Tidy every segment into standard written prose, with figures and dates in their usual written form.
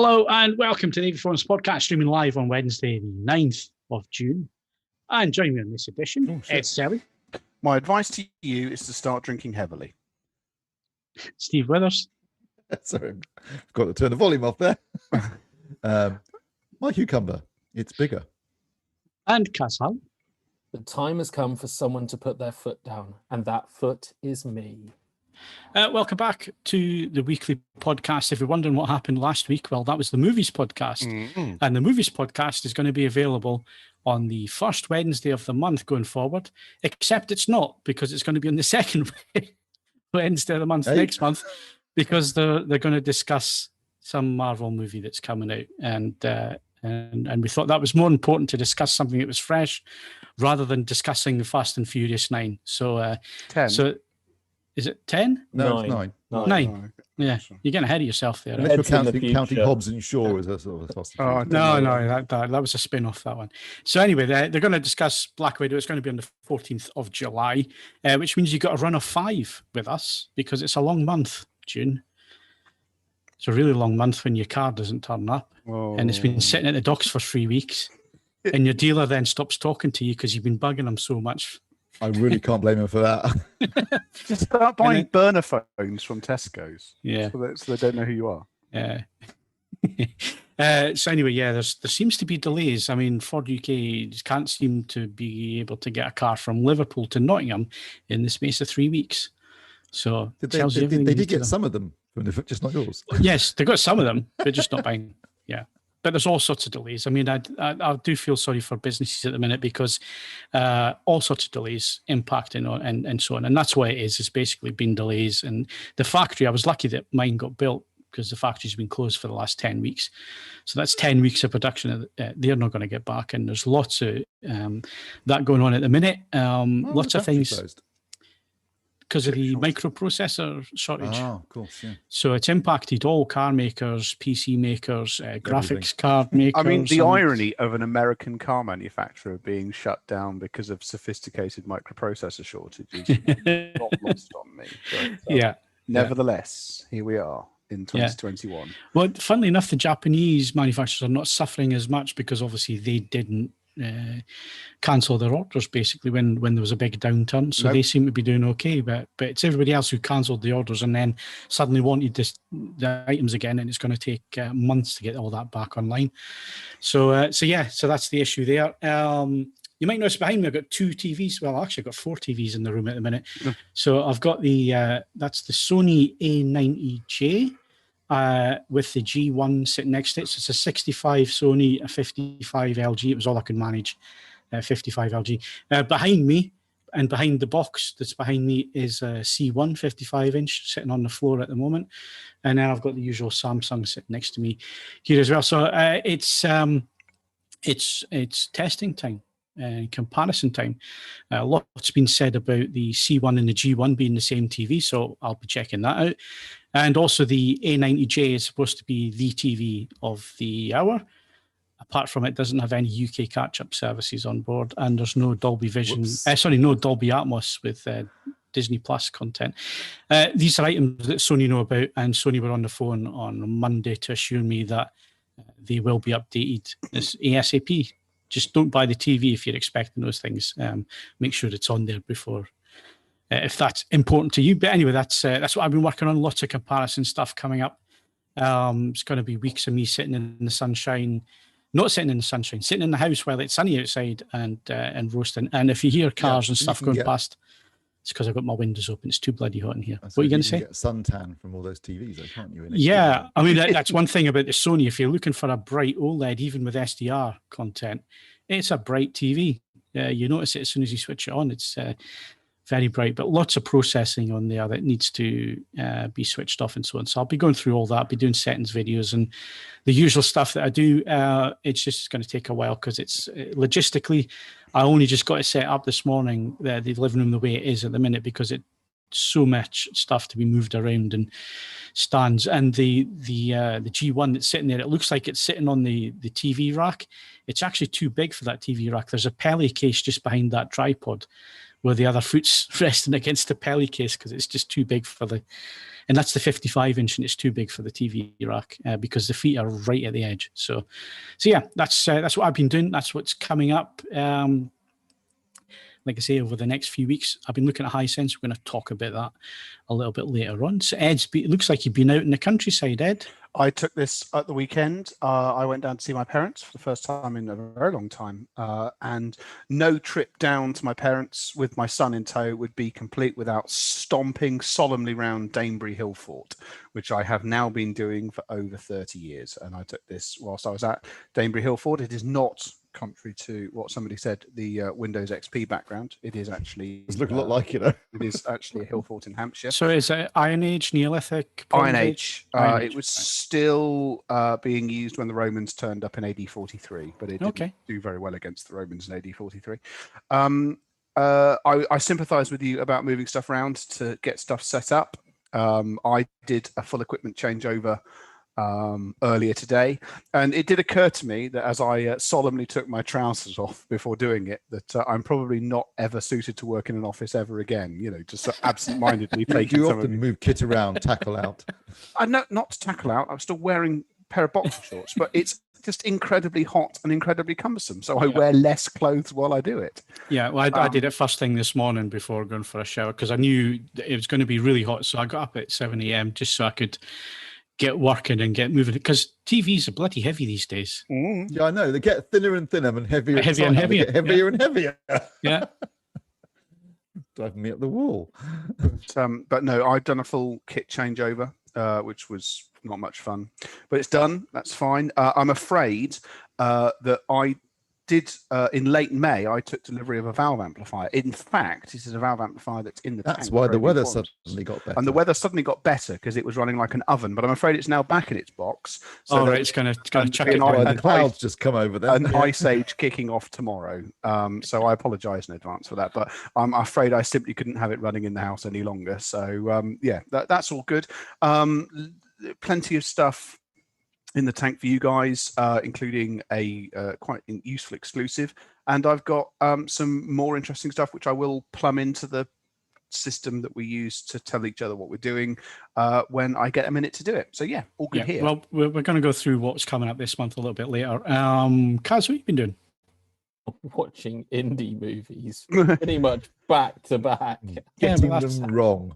Hello and welcome to the Performance Podcast, streaming live on Wednesday, the 9th of June. And joining me on this edition, it's Selley. My advice to you is to start drinking heavily. Steve Withers. Sorry, I've got to turn the volume off there. My cucumber, it's bigger. And Cass Hull. The time has come for someone to put their foot down, and that foot is me. Welcome back to the weekly podcast. If you're wondering what happened last week, well, that was the Movies Podcast. And the Movies Podcast is going to be available on the first Wednesday of the month going forward, except it's not, because it's going to be on the second Wednesday of the month next month, because they're going to discuss some Marvel movie that's coming out. And we thought that was more important to discuss something that was fresh rather than discussing the Fast and Furious 9. So, 10. So is it 10? No, it's 9. 9. Yeah, you're getting ahead of yourself there. Unless you're counting Hobbs and Shaw as a sort of Fast and Furious. No, that was a spin-off, that one. So anyway, they're going to discuss Black Widow. It's going to be on the 14th of July, which means you've got a run of 5 with us because it's a long month, June. It's a really long month when your car doesn't turn up. And it's been sitting at the docks for 3 weeks. And your dealer then stops talking to you because you've been bugging them so much. I really can't blame him for that. Just start buying burner phones from Tesco's. Yeah. So they don't know who you are. Yeah. So anyway, yeah, there seems to be delays. I mean, Ford UK can't seem to be able to get a car from Liverpool to Nottingham in the space of 3 weeks. So they did get some of them, just not yours. Yes, they got some of them, but just not buying. Yeah. But there's all sorts of delays. I mean, I do feel sorry for businesses at the minute because all sorts of delays impacting on and so on. And that's why it is. It's basically been delays. And the factory, I was lucky that mine got built because the factory's been closed for the last 10 weeks. So that's 10 weeks of production. They're not going to get back. And there's lots of that going on at the minute. Lots of things. Closed. Because of the microprocessor shortage. Oh, of course, yeah. So it's impacted all car makers, PC makers, graphics card makers. I mean, the irony of an American car manufacturer being shut down because of sophisticated microprocessor shortages is not lost on me. But, nevertheless, here we are in 2021. Yeah. Well, funnily enough, the Japanese manufacturers are not suffering as much because obviously they didn't cancel their orders basically when there was a big downturn, so they seem to be doing okay, but it's everybody else who cancelled the orders and then suddenly wanted the items again, and it's going to take months to get all that back online. So that's the issue there. You might notice behind me I've got 2 TVs. Well, actually I've got 4 TVs in the room at the minute. So I've got that's the Sony A90J with the G1 sitting next to it. So it's a 65 Sony, a 55 LG. It was all I could manage, 55 LG. Behind me and behind the box that's behind me is a C1 55-inch sitting on the floor at the moment. And then I've got the usual Samsung sitting next to me here as well. So it's testing time. Comparison time. A lot's been said about the C1 and the G1 being the same TV, so I'll be checking that out. And also the A90J is supposed to be the TV of the hour. Apart from it, doesn't have any UK catch-up services on board, and there's no Dolby Vision. No Dolby Atmos with Disney Plus content. These are items that Sony know about, and Sony were on the phone on Monday to assure me that they will be updated as ASAP. Just don't buy the TV if you're expecting those things. Make sure it's on there before, if that's important to you. But anyway, that's what I've been working on. Lots of comparison stuff coming up. It's going to be weeks of me sitting in the sunshine, not sitting in the sunshine, sitting in the house while it's sunny outside and roasting. And if you hear cars and stuff going past, it's because I've got my windows open. It's too bloody hot in here. What are you going to say? You get suntan from all those TVs, though, can't you? Yeah, I mean, that's one thing about the Sony. If you're looking for a bright OLED, even with SDR content, it's a bright TV. You notice it as soon as you switch it on. It's very bright, but lots of processing on there that needs to be switched off and so on. So I'll be going through all that, be doing settings videos and the usual stuff that I do. It's just going to take a while because it's logistically, I only just got it set up this morning, the living room the way it is at the minute, because it's so much stuff to be moved around and stands. And the G1 that's sitting there, it looks like it's sitting on the TV rack. It's actually too big for that TV rack. There's a Pele case just behind that tripod, where the other foot's resting against the pelly case because it's just too big for the, and that's the 55-inch, and it's too big for the TV rack because the feet are right at the edge. So yeah, that's what I've been doing. That's what's coming up. Like I say, over the next few weeks, I've been looking at Hisense. We're going to talk about that a little bit later on. So it looks like you've been out in the countryside, Ed. I took this at the weekend. I went down to see my parents for the first time in a very long time. And no trip down to my parents with my son in tow would be complete without stomping solemnly round Danebury Hill Fort, which I have now been doing for over 30 years. And I took this whilst I was at Danebury Hill Fort. It is not, contrary to what somebody said, the Windows XP background. It is actually... It's looking a lot like, you know. It is actually a hill fort in Hampshire. So is it Iron Age, Neolithic? Iron Age. It was still being used when the Romans turned up in AD 43, but it didn't do very well against the Romans in AD 43. I sympathise with you about moving stuff around to get stuff set up. I did a full equipment changeover earlier today, and it did occur to me that as I solemnly took my trousers off before doing it, that I'm probably not ever suited to work in an office ever again. You know, just absent-mindedly taking. You often move kit around, tackle out. Not to tackle out. I'm still wearing a pair of boxer shorts, but it's just incredibly hot and incredibly cumbersome. So I wear less clothes while I do it. Yeah, well, I did it first thing this morning before going for a shower because I knew it was going to be really hot. So I got up at 7 a.m. just so I could get working and get moving, because TVs are bloody heavy these days. Yeah, I know. They get thinner and thinner and heavier and heavier. Heavier and heavier. Yeah. Driving me up the wall. But no, I've done a full kit changeover, which was not much fun. But it's done. That's fine. I'm afraid that I did, in late May, I took delivery of a valve amplifier. In fact, this is a valve amplifier that's in the tank. That's why the weather suddenly got better. And the weather suddenly got better because it was running like an oven. But I'm afraid it's now back in its box. So right, it's going to chuck it down. down. The clouds just come over there. An ice age kicking off tomorrow. So I apologise in advance for that. But I'm afraid I simply couldn't have it running in the house any longer. So yeah, that's all good. Plenty of stuff in the tank for you guys, including a quite useful exclusive, and I've got some more interesting stuff which I will plumb into the system that we use to tell each other what we're doing when I get a minute to do it. So yeah, all good here. Well, we're going to go through what's coming up this month a little bit later. Kaz, what have you been doing? Watching indie movies pretty much back to back. Getting them wrong.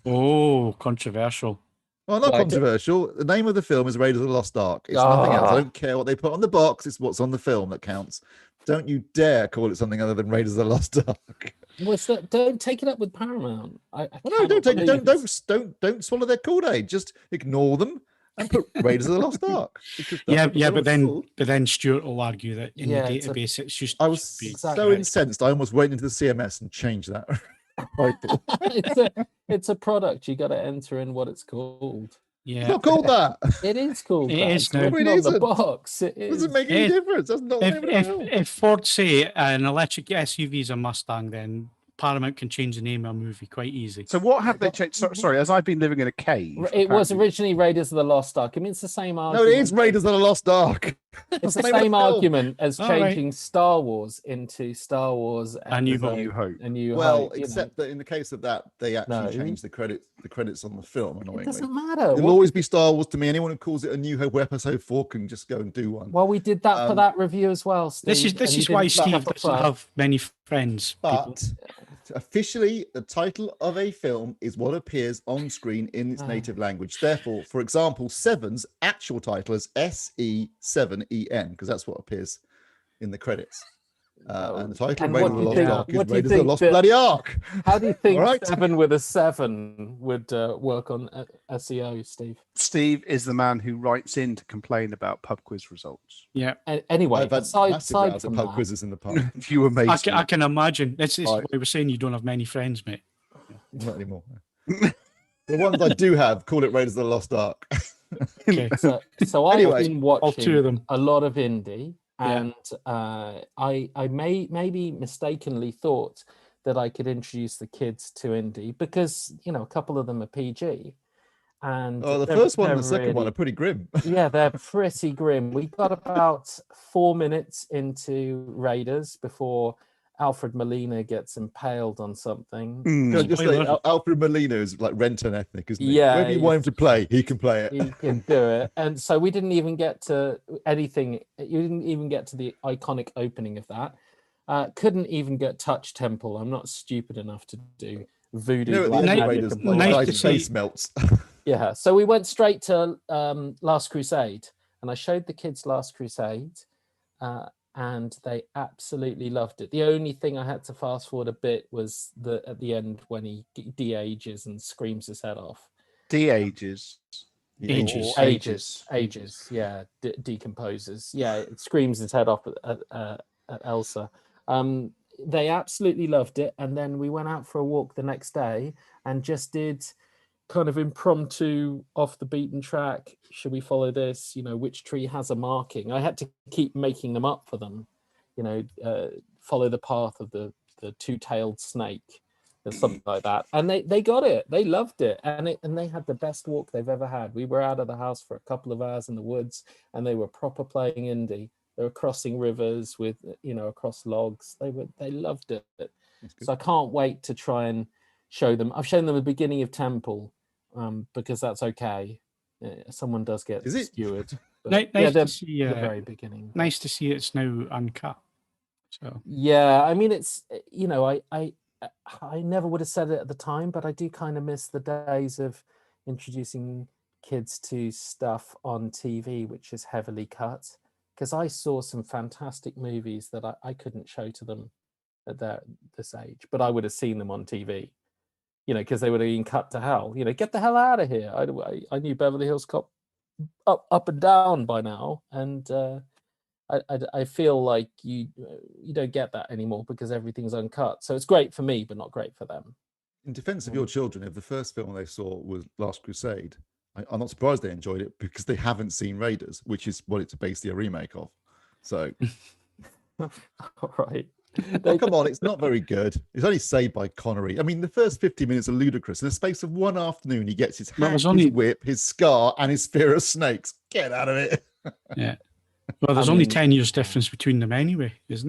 Oh, controversial. Well, not controversial. The name of the film is Raiders of the Lost Ark. It's nothing else. I don't care what they put on the box. It's what's on the film that counts. Don't you dare call it something other than Raiders of the Lost Ark. What's that? Don't take it up with Paramount. Don't swallow their Kool-Aid. Just ignore them and put Raiders of the Lost Ark. But then Stuart will argue that in the database it's just. I was so incensed. I almost went into the CMS and changed that. It's a product. You got to enter in what it's called. Yeah, it's not called that. It is called. It is now. now. It on the box. It doesn't make any difference. That's not the name of the film. If Ford say an electric SUV is a Mustang, then Paramount can change the name of a movie quite easy. So what have they changed? Sorry, as I've been living in a cave. It was originally Raiders of the Lost Ark. I mean, it's the same argument. No, it is Raiders of the Lost Ark. It's the same argument as changing Star Wars into Star Wars A New Hope. Well, except that in the case of that, they actually changed the credits on the film. Annoyingly, it doesn't matter. It'll always be Star Wars to me. Anyone who calls it A New Hope or Episode 4 can just go and do one. Well, we did that for that review as well, Steve. This is why Steve doesn't have many friends. But officially, the title of a film is what appears on screen in its native language. Therefore, for example, Seven's actual title is SE7EN, because that's what appears in the credits. And the title of Raiders of the Lost Ark is Raiders of the Lost Bloody Ark. How do you think 7 with a 7 would work on SEO, Steve? Steve is the man who writes in to complain about pub quiz results. Yeah. Anyway, I've had aside from pub that, quizzes in the pub. You amazed I can imagine. This is why we're saying you don't have many friends, mate. Not anymore. The ones I do have call it Raiders of the Lost Ark. Okay. So Anyway, I've been all two of watching them. a lot of indie, and I maybe mistakenly thought that I could introduce the kids to indie because a couple of them are PG. And the first one and the second one are pretty grim. Yeah, they're pretty grim. We got about 4 minutes into Raiders before Alfred Molina gets impaled on something. Can I just say, Alfred Molina is like Renton ethnic, isn't he? Yeah, Whatever you want him to play, he can play it. He can do it. And so we didn't even get to anything. You didn't even get to the iconic opening of that. Couldn't even get Touch Temple. I'm not stupid enough to do voodoo. Nice to face melts. Yeah. So we went straight to Last Crusade, and I showed the kids Last Crusade, and they absolutely loved it. The only thing I had to fast forward a bit was at the end when he de-ages and screams his head off. De-ages. Ages. Yeah, decomposes. Yeah, it screams his head off at Elsa. They absolutely loved it, and then we went out for a walk the next day and just did kind of impromptu, off the beaten track. Should we follow this? Which tree has a marking? I had to keep making them up for them. Follow the path of the two-tailed snake, or something like that. And they got it. They loved it, and they had the best walk they've ever had. We were out of the house for a couple of hours in the woods, and they were proper playing indie. They were crossing rivers with across logs. They loved it. So I can't wait to try and show them. I've shown them the beginning of Temple, because that's okay. Someone does get skewered. Nice to see the very beginning. Nice to see it's now uncut. So yeah, I mean, it's I never would have said it at the time, but I do kind of miss the days of introducing kids to stuff on TV which is heavily cut, because I saw some fantastic movies that I couldn't show to them at this age, but I would have seen them on TV, because they would have been cut to hell. Get the hell out of here. I knew Beverly Hills Cop up and down by now, and I feel like you don't get that anymore because everything's uncut. So it's great for me, but not great for them. In defense of your children, if the first film they saw was Last Crusade, I'm not surprised they enjoyed it, because they haven't seen Raiders, which is what it's basically a remake of. So, all right. Oh, come on, it's not very good. It's only saved by Connery. I mean, the first 50 minutes are ludicrous. In the space of one afternoon, he gets his hat, his whip, his scar, and his fear of snakes. Get out of it. Yeah. Well, there's only 10 years difference between them anyway, isn't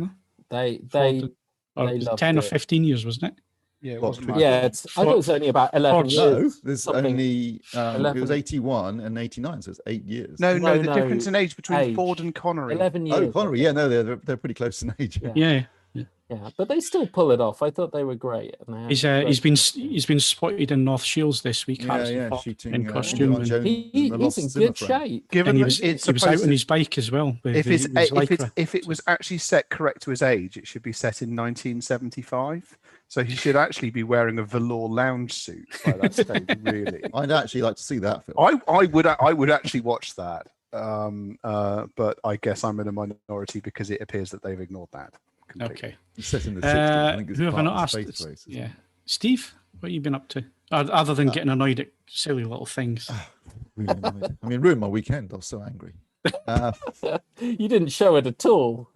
there? They loved 10 or it. 15 years, wasn't it? Yeah, it wasn't. Yeah, I thought it was only about 11 years. No, there's only it was 81 and 89, so it's 8 years. No, the difference in age between Ford and Connery. 11 years. Oh, Connery, yeah, no, they're pretty close in age. Yeah. Yeah, but they still pull it off. I thought they were great. And he's been spotted in North Shields this week. Shooting in costume. He's in good shape. Given and he was out on his bike as well. If it was actually set correct to his age, it should be set in 1975. So he should actually be wearing a velour lounge suit by that stage. Really, I'd actually like to see that film. I would actually watch that. But I guess I'm in a minority because it appears that they've ignored that. Completely. Okay. It's set in the 60s. I think it's who have I not asked? Races. Yeah, Steve, what have you been up to? Other than getting annoyed at silly little things. Really annoyed. I mean, ruined my weekend. I was so angry. You didn't show it at all.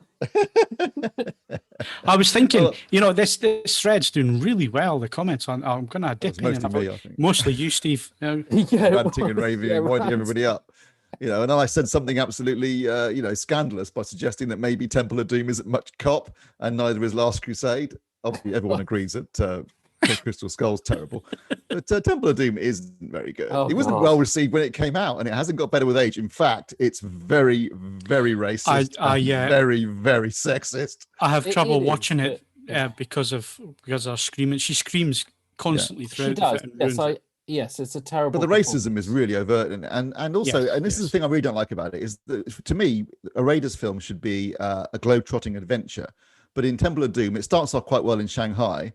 I was thinking, this thread's doing really well. The comments on, I'm going to dip in. Mostly me, I think. Mostly you, Steve. Ranting and raving and winding everybody up. And then I said something absolutely, scandalous by suggesting that maybe Temple of Doom isn't much cop and neither is Last Crusade. Obviously, everyone agrees that Crystal Skull's terrible, but Temple of Doom isn't very good. It wasn't well received when it came out, and it hasn't got better with age. In fact, it's very, very racist. Very, very sexist. I have trouble watching it because of screaming. She screams constantly throughout. She does. Yes, it's a terrible. But the racism is really overt, and also, and this is the thing I really don't like about it, is that to me, a Raiders film should be a globe-trotting adventure. But in Temple of Doom, it starts off quite well in Shanghai,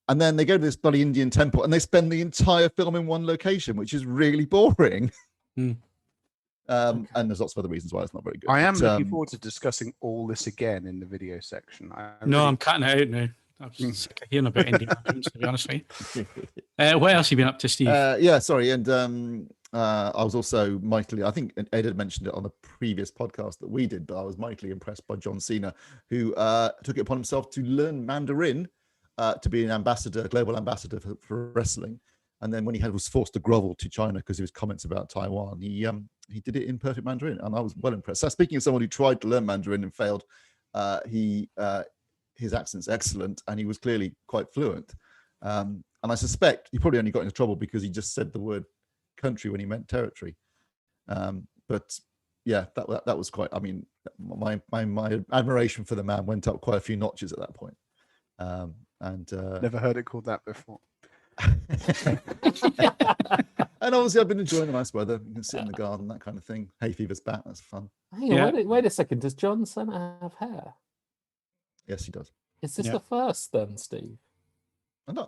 and then they go to this bloody Indian temple, and they spend the entire film in one location, which is really boring. And there's lots of other reasons why it's not very good. I am looking forward to discussing all this again in the video section. I'm cutting it out now. I'm sick of hearing about Indiana Jones, to be honest with you. What else have you been up to, Steve? And I was also mightily, I think Ed had mentioned it on the previous podcast that we did, but I was mightily impressed by John Cena, who took it upon himself to learn Mandarin to be an ambassador, global ambassador for wrestling. And then when he was forced to grovel to China because of his comments about Taiwan, he did it in perfect Mandarin, and I was well impressed. So speaking of someone who tried to learn Mandarin and failed, he his accent's excellent, and he was clearly quite fluent. And I suspect he probably only got into trouble because he just said the word country when he meant territory. But yeah, that was quite. I mean, my admiration for the man went up quite a few notches at that point. Never heard it called that before. And obviously, I've been enjoying the nice weather. You can sit in the garden, that kind of thing. Hay fever's back. That's fun. Hang on, wait a second. Does John Cena have hair? Yes, he does. Is this the first then, Steve? I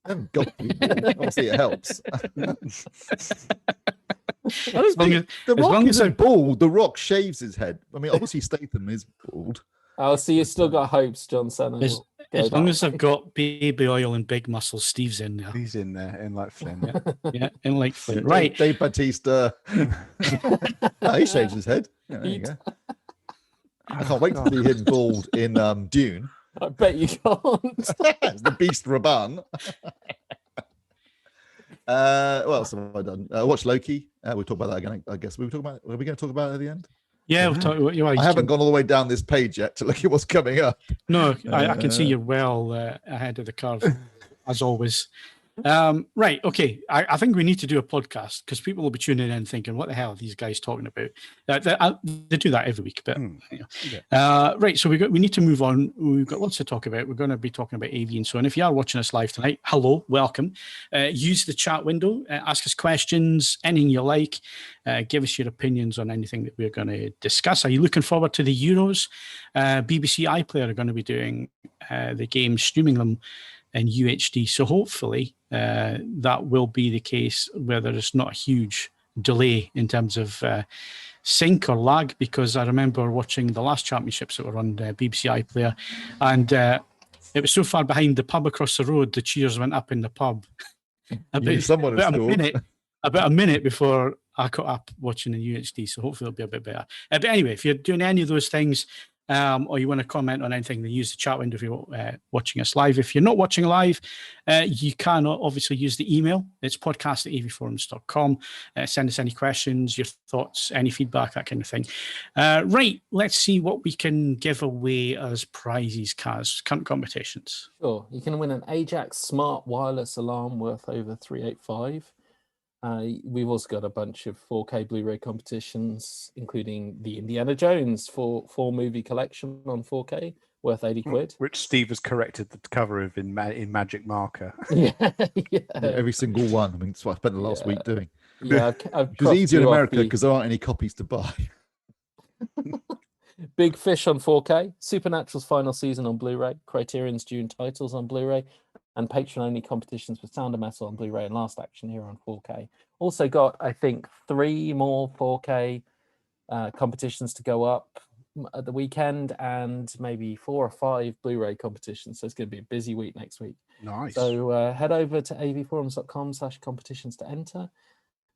haven't got obviously it helps. The Rock isn't bald. The Rock shaves his head. I mean, obviously Statham is bald. Oh, so you've still got hopes, John Cena. As long as I've got baby oil and big muscle, Steve's in there. He's in there, in like Flynn. Yeah, in like Flynn. Right. Dave Bautista. He shaves his head. Yeah, there you go. I can't wait to see him bald in Dune. I bet you can't. It's the Beast Raban. What else have I done? Watch Loki. We'll talk about that again, I guess. Are we going to talk about it at the end? Yeah, we'll talk. I haven't gone all the way down this page yet to look at what's coming up. No, I can see you're well ahead of the curve, as always. Right, okay. I think we need to do a podcast because people will be tuning in thinking, what the hell are these guys talking about? They do that every week, but right, so we need to move on. We've got lots to talk about. We're going to be talking about AV and so on. If you are watching us live tonight, hello, welcome. Use the chat window, ask us questions, anything you like. Give us your opinions on anything that we're going to discuss. Are you looking forward to the Euros? BBC iPlayer are going to be doing the games, streaming them in UHD. So hopefully that will be the case where there is not a huge delay in terms of sync or lag, because I remember watching the last championships that were on BBC iPlayer, and it was so far behind the pub across the road, the cheers went up in the pub about a minute before I caught up watching in UHD. So hopefully it'll be a bit better. But anyway, if you're doing any of those things, or you want to comment on anything, then use the chat window if you're watching us live. If you're not watching live, you can obviously use the email. It's podcast@avforums.com. Send us any questions, your thoughts, any feedback, that kind of thing. Right, let's see what we can give away as prizes, Kaz. Current competitions. Sure. You can win an Ajax smart wireless alarm worth over $385. We've also got a bunch of 4K Blu-ray competitions, including the Indiana Jones four movie collection on 4K, worth 80 quid. Which Steve has corrected the cover of in magic marker. Yeah. Every single one. I mean, that's what I spent the last week doing. Yeah, it was easier in America because there aren't any copies to buy. Big Fish on 4K, Supernatural's final season on Blu-ray, Criterion's Dune titles on Blu-ray, and patron-only competitions for Sound of Metal on Blu-ray and Last Action Hero on 4K. Also got, I think, 3 more 4K competitions to go up at the weekend, and maybe 4 or 5 Blu-ray competitions. So it's going to be a busy week next week. Nice. So head over to avforums.com/competitions to enter.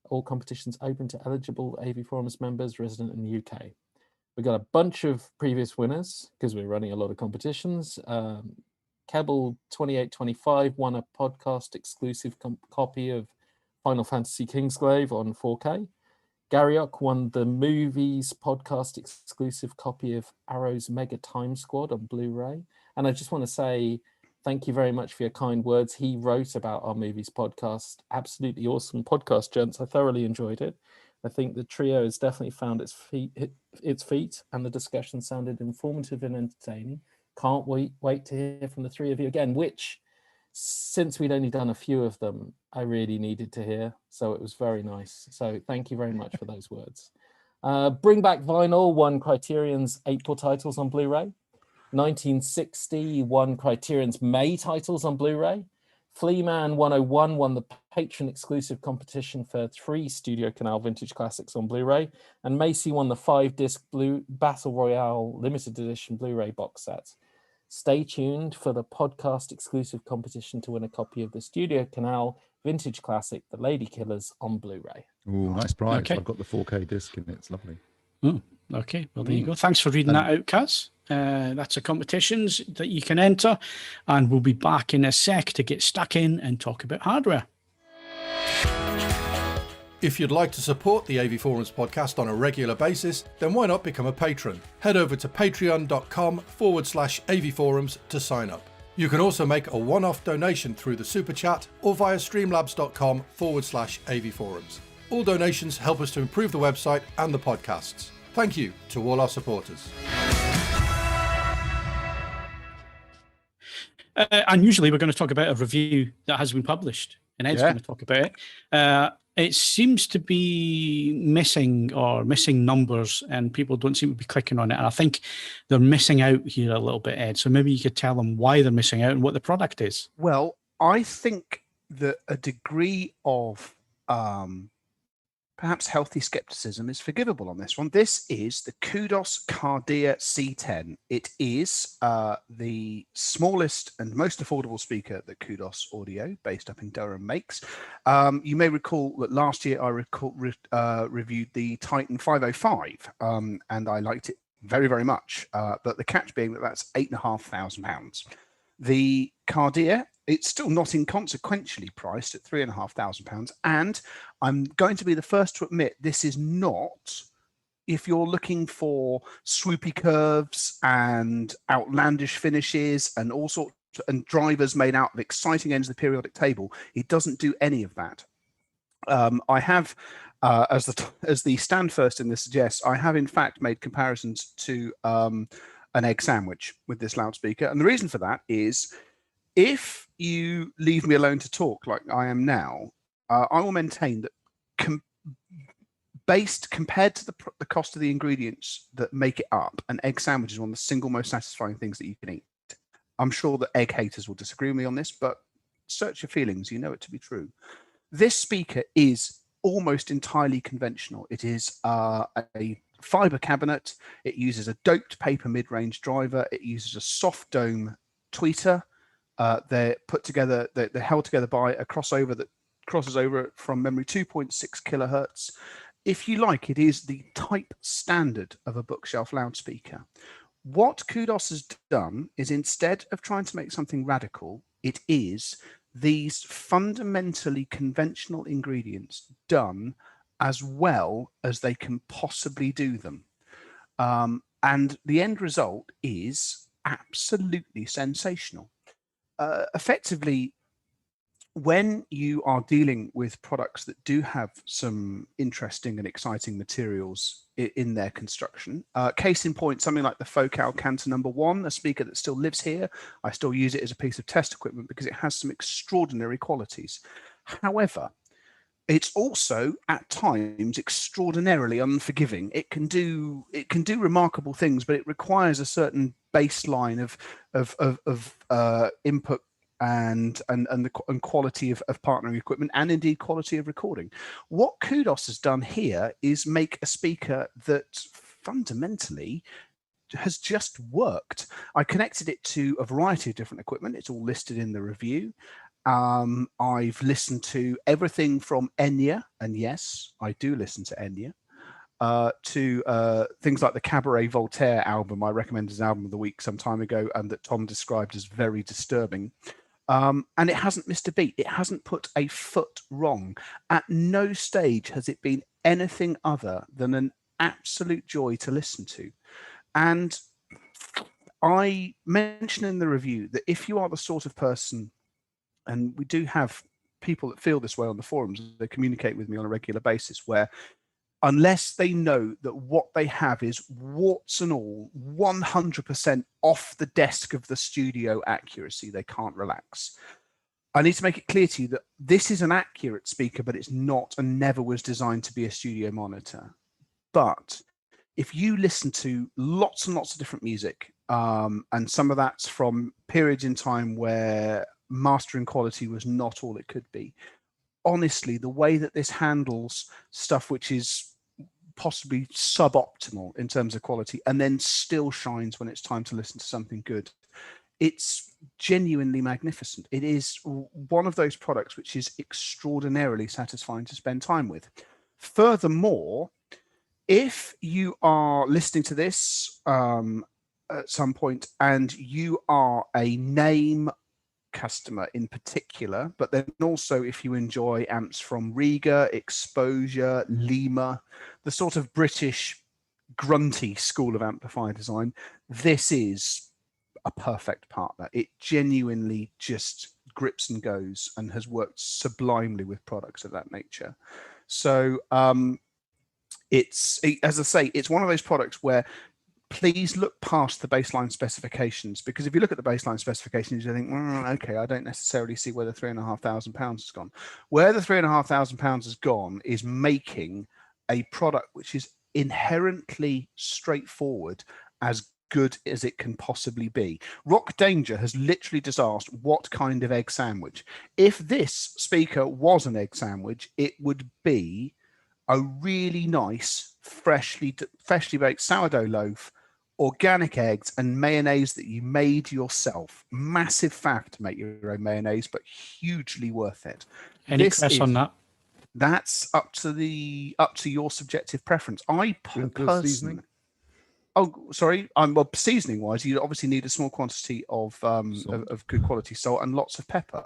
All competitions open to eligible AV Forums members resident in the UK. We've got a bunch of previous winners because we're running a lot of competitions. Kebble 2825 won a podcast exclusive copy of Final Fantasy Kingsglaive on 4K. Garyok won the movies podcast exclusive copy of Arrow's Mega Time Squad on Blu-ray. And I just want to say thank you very much for your kind words. He wrote about our movies podcast. Absolutely awesome podcast, gents. I thoroughly enjoyed it. I think the trio has definitely found its feet, and the discussion sounded informative and entertaining. Can't wait to hear from the 3 of you again, which, since we'd only done a few of them, I really needed to hear. So it was very nice. So thank you very much for those words. Bring Back Vinyl won Criterion's April titles on Blu-ray. 1960 won Criterion's May titles on Blu-ray. Fleaman 101 won the patron exclusive competition for 3 Studiocanal vintage classics on Blu-ray, and Macy won the 5-disc Battle Royale limited edition Blu-ray box set. Stay tuned for the podcast exclusive competition to win a copy of the Studiocanal vintage classic, The Ladykillers, on Blu-ray. Ooh, nice prize. Okay. I've got the 4K disc in it. It's lovely. Oh, okay. Well, there you go. Thanks for reading that out, Kaz. That's the competitions that you can enter, and we'll be back in a sec to get stuck in and talk about hardware. If you'd like to support the AV Forums podcast on a regular basis, then why not become a patron? Head over to patreon.com/AV Forums to sign up. You can also make a one-off donation through the Super Chat or via streamlabs.com/AV Forums. All donations help us to improve the website and the podcasts. Thank you to all our supporters. Unusually, we're going to talk about a review that has been published, and Ed's going to talk about it. It seems to be missing numbers, and people don't seem to be clicking on it. And I think they're missing out here a little bit, Ed. So maybe you could tell them why they're missing out and what the product is. Well, I think that a degree of perhaps healthy skepticism is forgivable on this one. This is the Kudos Cardea C10. It is the smallest and most affordable speaker that Kudos Audio, based up in Durham, makes. You may recall that last year I reviewed the Titan 505, and I liked it very, very much. But the catch being that that's £8,500. The Cardea, it's still not inconsequentially priced at £3,500. And I'm going to be the first to admit this is not, if you're looking for swoopy curves and outlandish finishes and all sorts and drivers made out of exciting ends of the periodic table, it doesn't do any of that. I have, as the stand first in this suggests, I have in fact made comparisons to an egg sandwich with this loudspeaker. And the reason for that is, if you leave me alone to talk like I am now, I will maintain that compared to the cost of the ingredients that make it up, an egg sandwich is one of the single most satisfying things that you can eat. I'm sure that egg haters will disagree with me on this, but search your feelings, you know it to be true. This speaker is almost entirely conventional. It is a fiber cabinet. It uses a doped paper mid-range driver. It uses a soft dome tweeter. They're held together by a crossover that crosses over from memory 2.6 kilohertz. If you like, it is the type standard of a bookshelf loudspeaker. What Kudos has done is, instead of trying to make something radical, it is these fundamentally conventional ingredients done as well as they can possibly do them. And the end result is absolutely sensational. Effectively, when you are dealing with products that do have some interesting and exciting materials in their construction, case in point, something like the Focal Cantor #1, a speaker that still lives here. I still use it as a piece of test equipment because it has some extraordinary qualities. However, it's also at times extraordinarily unforgiving. It can do remarkable things, but it requires a certain baseline of input and quality of partnering equipment, and indeed quality of recording. What Kudos has done here is make a speaker that fundamentally has just worked. I connected it to a variety of different equipment. It's all listed in the review. I've listened to everything from Enya, and yes, I do listen to Enya, to things like the Cabaret Voltaire album I recommended as album of the week some time ago, and that Tom described as very disturbing. And it hasn't missed a beat. It hasn't put a foot wrong. At no stage has it been anything other than an absolute joy to listen to. And I mentioned in the review that if you are the sort of person, and we do have people that feel this way on the forums, they communicate with me on a regular basis, where unless they know that what they have is warts and all 100% off the desk of the studio accuracy, they can't relax. I need to make it clear to you that this is an accurate speaker, but it's not and never was designed to be a studio monitor. But if you listen to lots and lots of different music, and some of that's from periods in time where mastering quality was not all it could be, honestly, the way that this handles stuff which is possibly suboptimal in terms of quality and then still shines when it's time to listen to something good, it's genuinely magnificent. It is one of those products which is extraordinarily satisfying to spend time with. Furthermore, if you are listening to this at some point and you are a name customer in particular, but then also if you enjoy amps from Riga, Exposure, Lima, the sort of British grunty school of amplifier design, this is a perfect partner. It genuinely just grips and goes and has worked sublimely with products of that nature. So as I say, it's one of those products where please look past the baseline specifications, because if you look at the baseline specifications, you think, okay, I don't necessarily see where the £3,500 has gone. Where the £3,500 has gone is making a product which is inherently straightforward, as good as it can possibly be. Rock Danger has literally just asked, what kind of egg sandwich? If this speaker was an egg sandwich, it would be a really nice, freshly baked sourdough loaf, organic eggs, and mayonnaise that you made yourself. Massive faff to make your own mayonnaise, but hugely worth it. Any press on that? That's up to your subjective preference. I personally. Oh, sorry. Well, seasoning wise, you obviously need a small quantity of good quality salt and lots of pepper,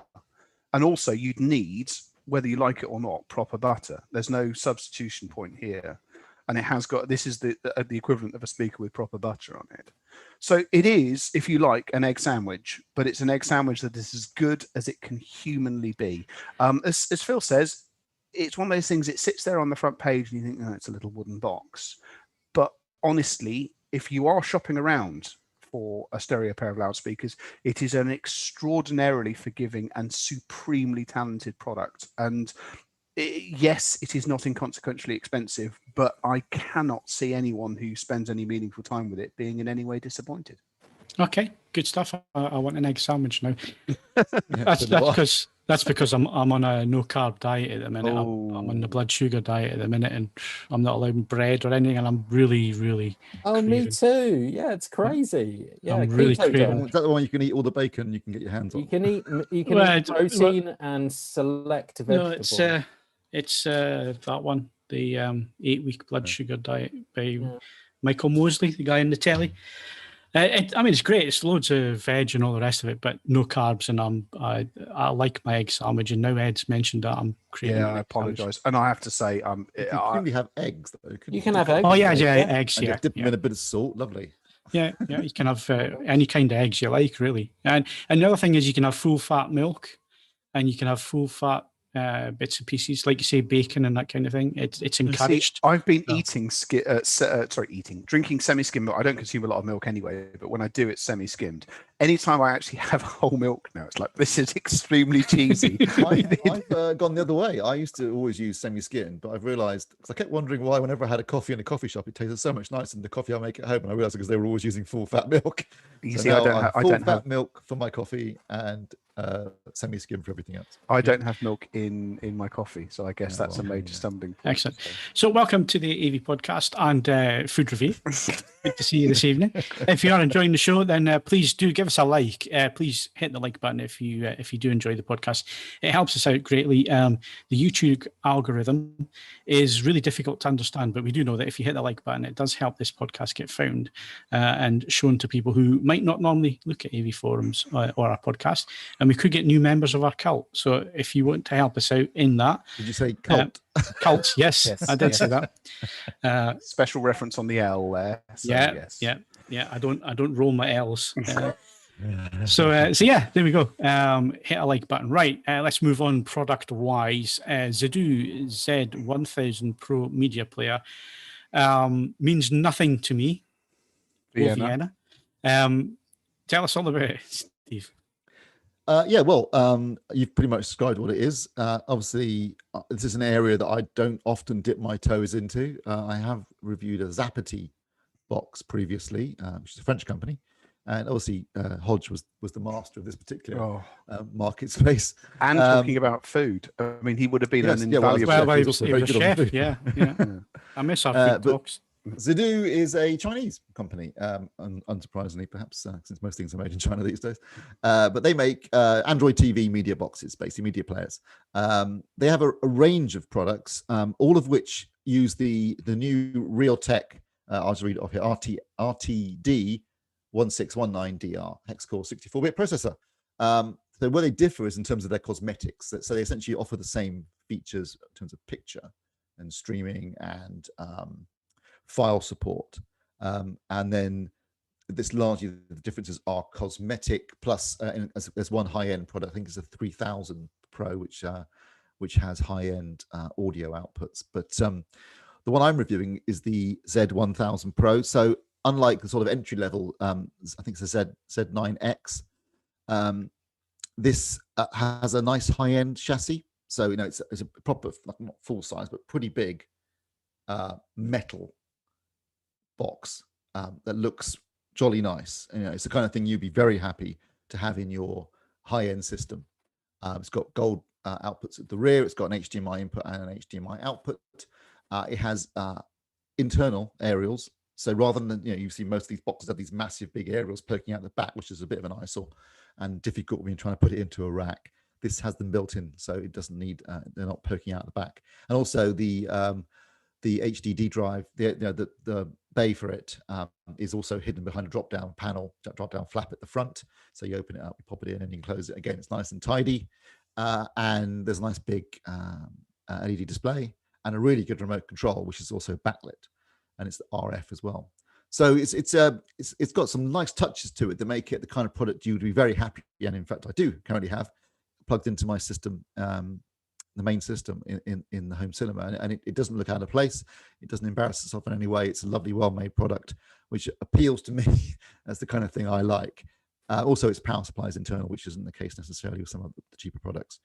and also you'd need, whether you like it or not, proper butter. There's no substitution point here, and it has got, this is the equivalent of a speaker with proper butter on it. So it is, if you like, an egg sandwich, but it's an egg sandwich that is as good as it can humanly be. As Phil says, it's one of those things. It sits there on the front page, and you think, oh, it's a little wooden box, but honestly, if you are shopping around for a stereo pair of loudspeakers, it is an extraordinarily forgiving and supremely talented product. And yes, it is not inconsequentially expensive, but I cannot see anyone who spends any meaningful time with it being in any way disappointed. Okay, good stuff. I want an egg sandwich now. That's because I'm on a no carb diet at the minute. I'm on the blood sugar diet at the minute, and I'm not allowed bread or anything. And I'm really craving. Me too. Yeah, it's crazy. Yeah, I'm really craving. Is that the one you can eat all the bacon you can get your hands on? You can eat protein and select vegetables. No, it's that one, the 8-week blood sugar diet by Michael Mosley, the guy on the telly. I mean, it's great. It's loads of veg and all the rest of it, but no carbs. And I like my egg sandwich. And now Ed's mentioned that, I'm craving. Yeah, I apologise. And I have to say, you can have eggs though. You can have eggs. Oh yeah, eggs. And dip them in a bit of salt. Lovely. Yeah. You can have any kind of eggs you like, really. And another thing is you can have full fat milk, and you can have full fat bits and pieces, like you say, bacon and that kind of thing. It's encouraged. See, I've been drinking semi-skimmed milk. I don't consume a lot of milk anyway, but when I do, it's semi-skimmed. Anytime I actually have whole milk now, it's like, this is extremely cheesy. I've gone the other way. I used to always use semi-skimmed, but I've realised, because I kept wondering why whenever I had a coffee in a coffee shop, it tasted so much nicer than the coffee I make at home, and I realised because they were always using full fat milk. You so see, I don't have milk for my coffee and semi-skim for everything else. I don't have milk in my coffee, so I guess that's a major stumbling point. Excellent. So welcome to the AV podcast and food review. Good to see you this evening. If you are enjoying the show, then please do give us a like. Please hit the like button if you do enjoy the podcast. It helps us out greatly. The YouTube algorithm is really difficult to understand, but we do know that if you hit the like button, it does help this podcast get found and shown to people who might not normally look at AV forums or our podcast. And we could get new members of our cult. So if you want to help us out in that. Did you say cult? Cult, yes, I did say that. Special reference on the L there. So yeah. I don't roll my L's. So yeah, there we go. Hit a like button. Right, let's move on product wise. Zidoo Z1000 Pro media player means nothing to me. Vienna. Tell us all about it, Steve. You've pretty much described what it is. Obviously, this is an area that I don't often dip my toes into. I have reviewed a Zapati box previously, which is a French company. And obviously, Hodge was the master of this particular market space. And talking about food. I mean, he would have been an invaluable he was a chef. Yeah. I miss our food talks. Zidoo is a Chinese company, unsurprisingly, perhaps, since most things are made in China these days. But they make Android TV media boxes, basically media players. They have a range of products, all of which use the new Realtek, I'll just read it off here, RTD 1619DR hex core 64-bit processor. So where they differ is in terms of their cosmetics. So they essentially offer the same features in terms of picture and streaming and file support. And then this largely the differences are cosmetic plus there's one high-end product. I think it's a 3000 Pro, which has high-end audio outputs. But the one I'm reviewing is the Z1000 Pro. So unlike the sort of entry level, I think it's a Z9X. This has a nice high-end chassis. So, it's a proper, not full size, but pretty big metal box that looks jolly nice. It's the kind of thing you'd be very happy to have in your high-end system. It's got gold outputs at the rear. It's got an HDMI input and an HDMI output. It has internal aerials. So rather than, you see most of these boxes have these massive big aerials poking out the back, which is a bit of an eyesore and difficult when you're trying to put it into a rack. This has them built in, so it doesn't need, they're not poking out the back. And also the HDD drive, the bay for it is also hidden behind a drop-down panel, drop-down flap at the front. So you open it up, you pop it in, and you can close it. Again, it's nice and tidy. And there's a nice big LED display and a really good remote control, which is also backlit, and it's the RF as well. So it's got some nice touches to it that make it the kind of product you would be very happy. And in fact, I do currently have plugged into my system, the main system in the home cinema, and it doesn't look out of place. It doesn't embarrass itself in any way. It's a lovely, well-made product, which appeals to me as the kind of thing I like. Also, its power supply is internal, which isn't the case necessarily with some of the cheaper products.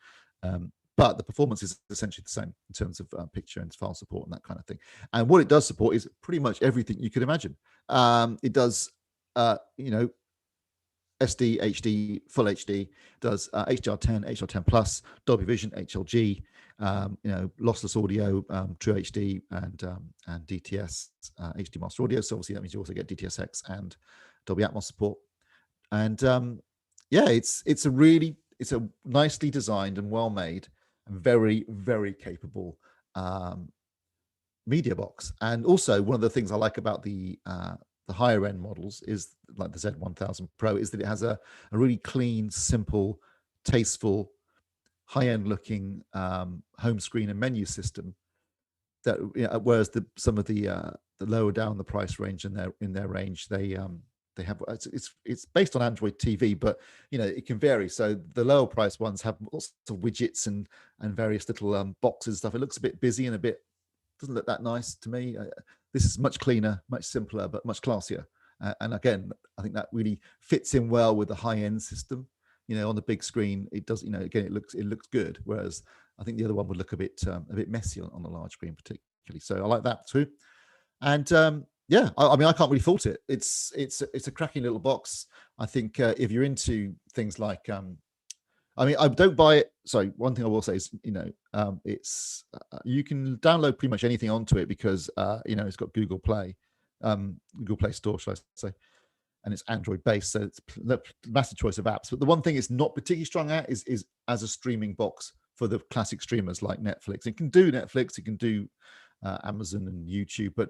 But the performance is essentially the same in terms of picture and file support and that kind of thing. And what it does support is pretty much everything you could imagine. It does, SD, HD, Full HD, does HDR10, HDR10 Plus, Dolby Vision, HLG, lossless audio, True HD, and DTS, HD Master Audio. So obviously that means you also get DTS:X and Dolby Atmos support. And it's a nicely designed and well made and very, very capable media box. And also one of the things I like about the higher end models is like the Z1000 Pro is that it has a really clean, simple, tasteful, high end looking home screen and menu system. That whereas some of the lower down the price range in their range, they have it's based on Android TV, but it can vary. So the lower price ones have lots of widgets and various little boxes and stuff. It looks a bit busy and doesn't look that nice to me. This is much cleaner, much simpler, but much classier. And again, I think that really fits in well with the high end system. On the big screen, it does. Again, it looks good. Whereas I think the other one would look a bit messy on the large screen, particularly. So I like that too. And I mean, I can't really fault it. It's a cracking little box. I think if you're into things like, I mean, I don't buy it. Sorry, one thing I will say is, it's you can download pretty much anything onto it because it's got Google Play Store, should I say, and it's Android based, so it's a massive choice of apps. But the one thing it's not particularly strong at is as a streaming box for the classic streamers like Netflix. It can do Netflix, it can do Amazon and YouTube, but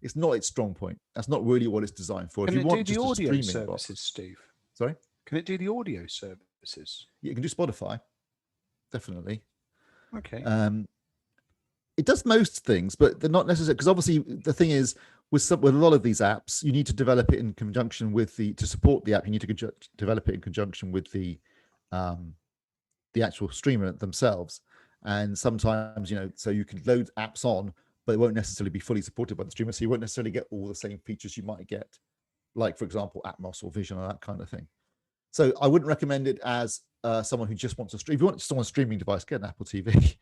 it's not its strong point. That's not really what it's designed for. Can if you it want do the just audio a streaming services, box, Steve? Sorry? Can it do the audio services? Yeah, it can do Spotify, definitely. Okay. It does most things, but they're not necessary, because obviously the thing is with a lot of these apps, you need to develop it in conjunction with to support the app. You need to develop it in conjunction with the actual streamer themselves. And sometimes, so you can load apps on, but it won't necessarily be fully supported by the streamer. So you won't necessarily get all the same features you might get, like, for example, Atmos or Vision or that kind of thing. So I wouldn't recommend it as someone who just wants to stream. If you want someone's streaming device, get an Apple TV.